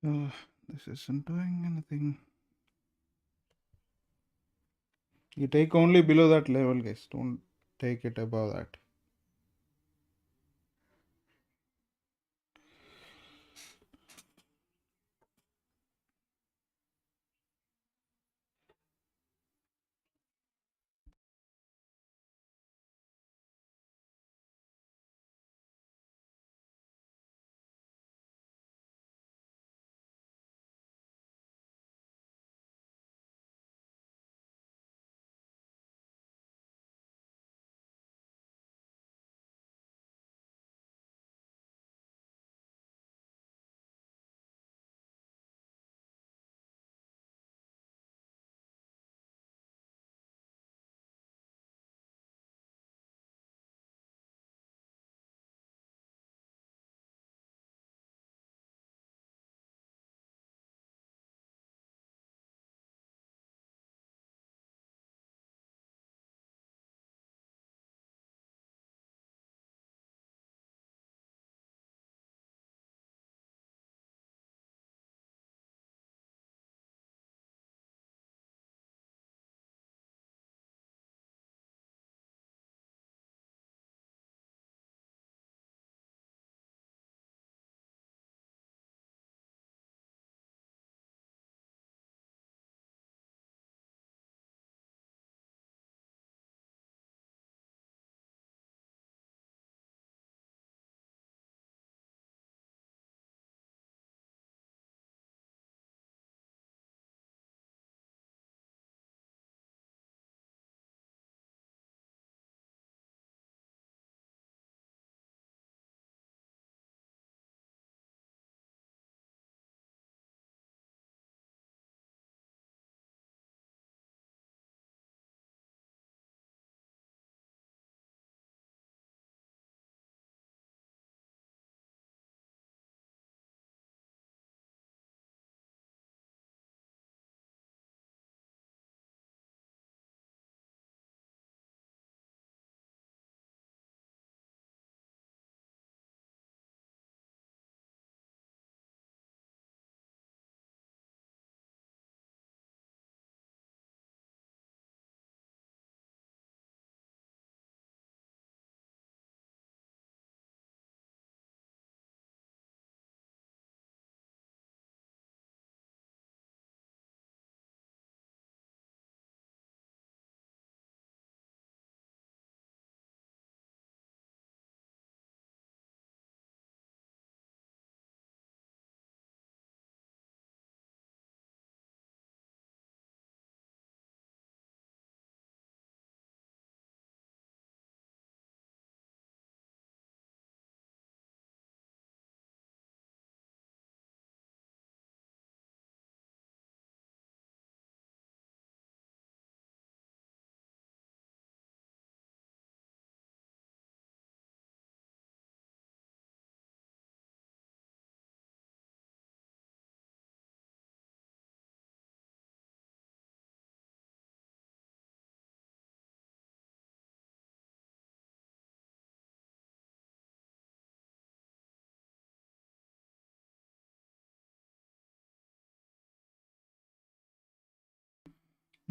This isn't doing anything. You take only below that level, guys. Don't take it above that.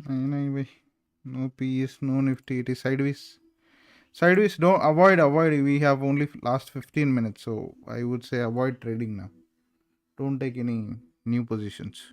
Anyway, no PS, no Nifty. It is sideways. Sideways. Don't avoid. We have only last 15 minutes, so I would say avoid trading now. Don't take any new positions.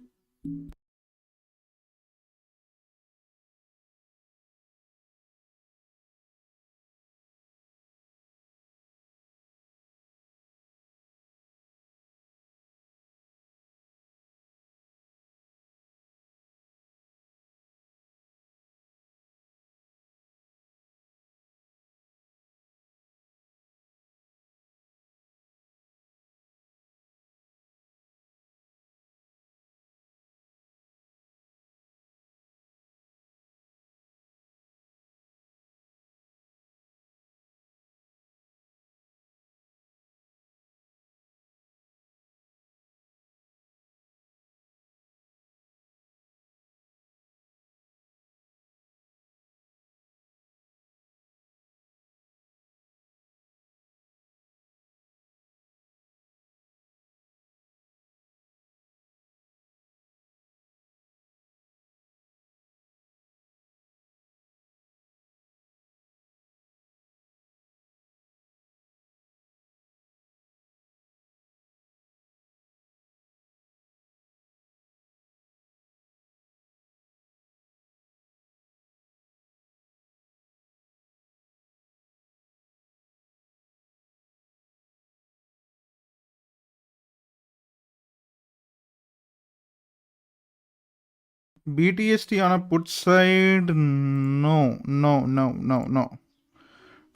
BTST on a put side, no.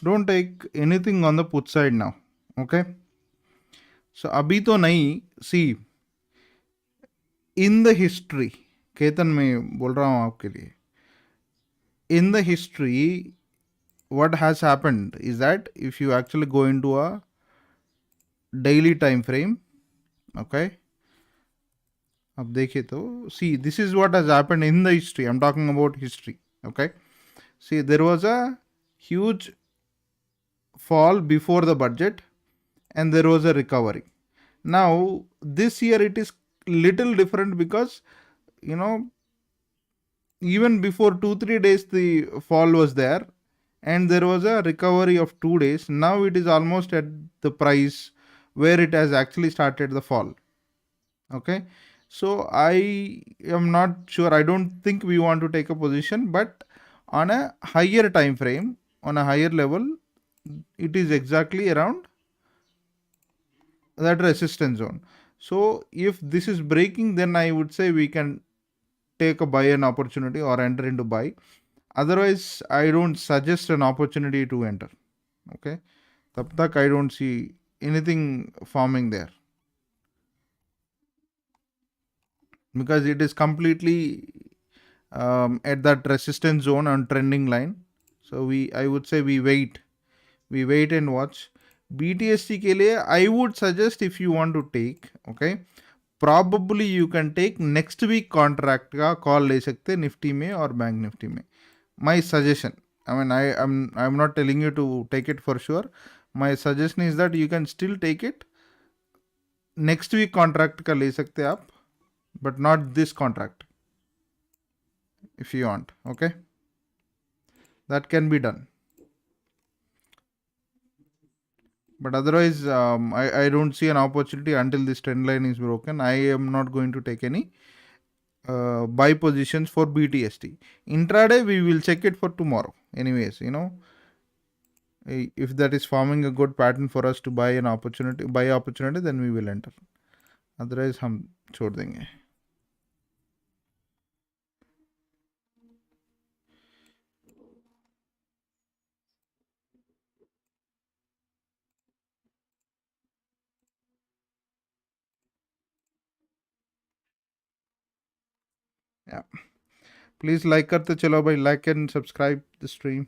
Don't take anything on the put side now. Okay. So अभी तो नहीं. See, in the history, Ketan मैं बोल रहा हूँ आपके लिए. In the history, what has happened is that if you actually go into a daily time frame, okay, अब देखिए तो see, this is what has happened in the history. I'm talking about history. Okay. See, there was a huge fall before the budget and there was a recovery. Now this year it is little different because you know even before 2-3 days the fall was there and there was a recovery of 2 days. Now it is almost at the price where it has actually started the fall. Okay, so I am not sure. I don't think we want to take a position, but on a higher time frame, on a higher level, it is exactly around that resistance zone. So if this is breaking, then I would say we can take a buy an opportunity or enter into buy. Otherwise, I don't suggest an opportunity to enter. Okay, tab tak I don't see anything forming there because it is completely at that resistance zone on trending line. So I would say we wait and watch. BTST के लिए I would suggest if you want to take, okay, probably you can take next week contract का call ले सकते Nifty में और bank Nifty में. My suggestion. I mean, I'm not telling you to take it for sure. My suggestion is that you can still take it. Next week contract का ले सकते आप, but not this contract. If you want, okay, that can be done. But otherwise, I don't see an opportunity until this trend line is broken. I am not going to take any buy positions for BTST. Intraday, we will check it for tomorrow. Anyways, if that is forming a good pattern for us to buy opportunity, then we will enter. Otherwise, हम छोड़ देंगे. Yeah. Please like करते चलो भाई, like and subscribe the stream.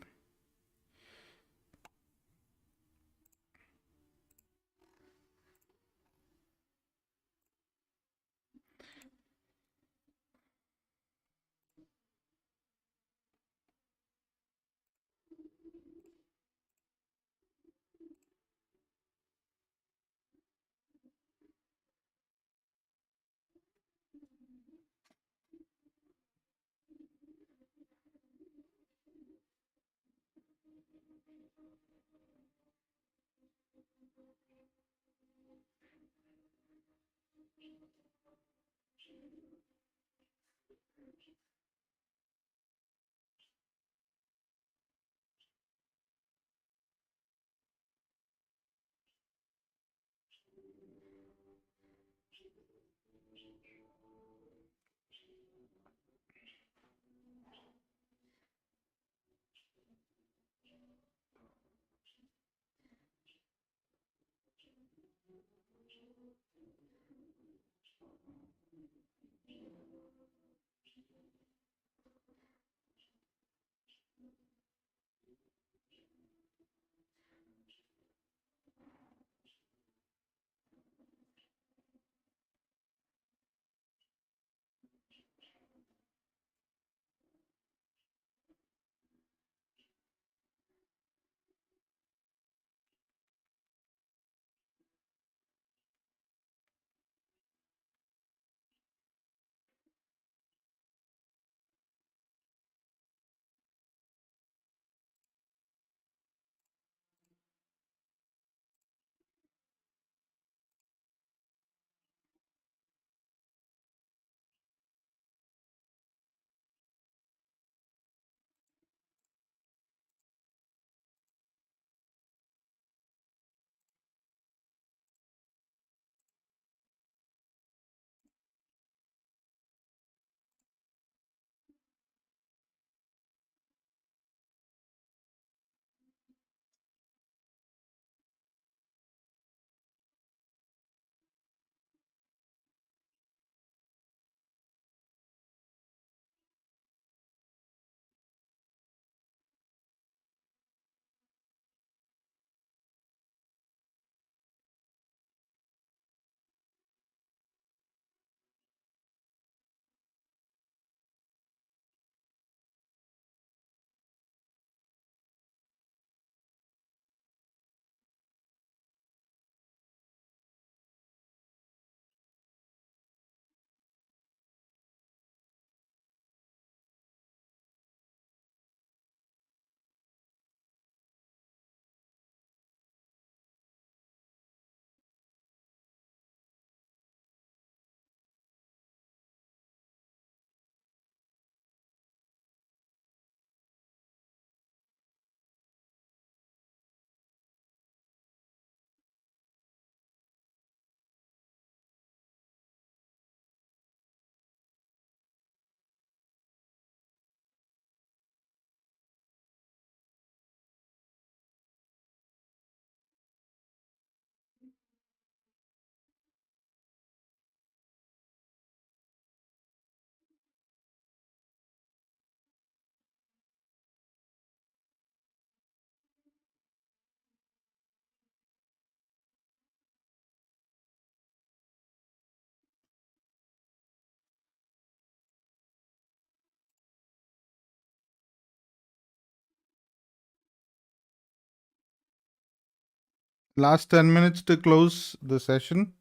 Last 10 minutes to close the session.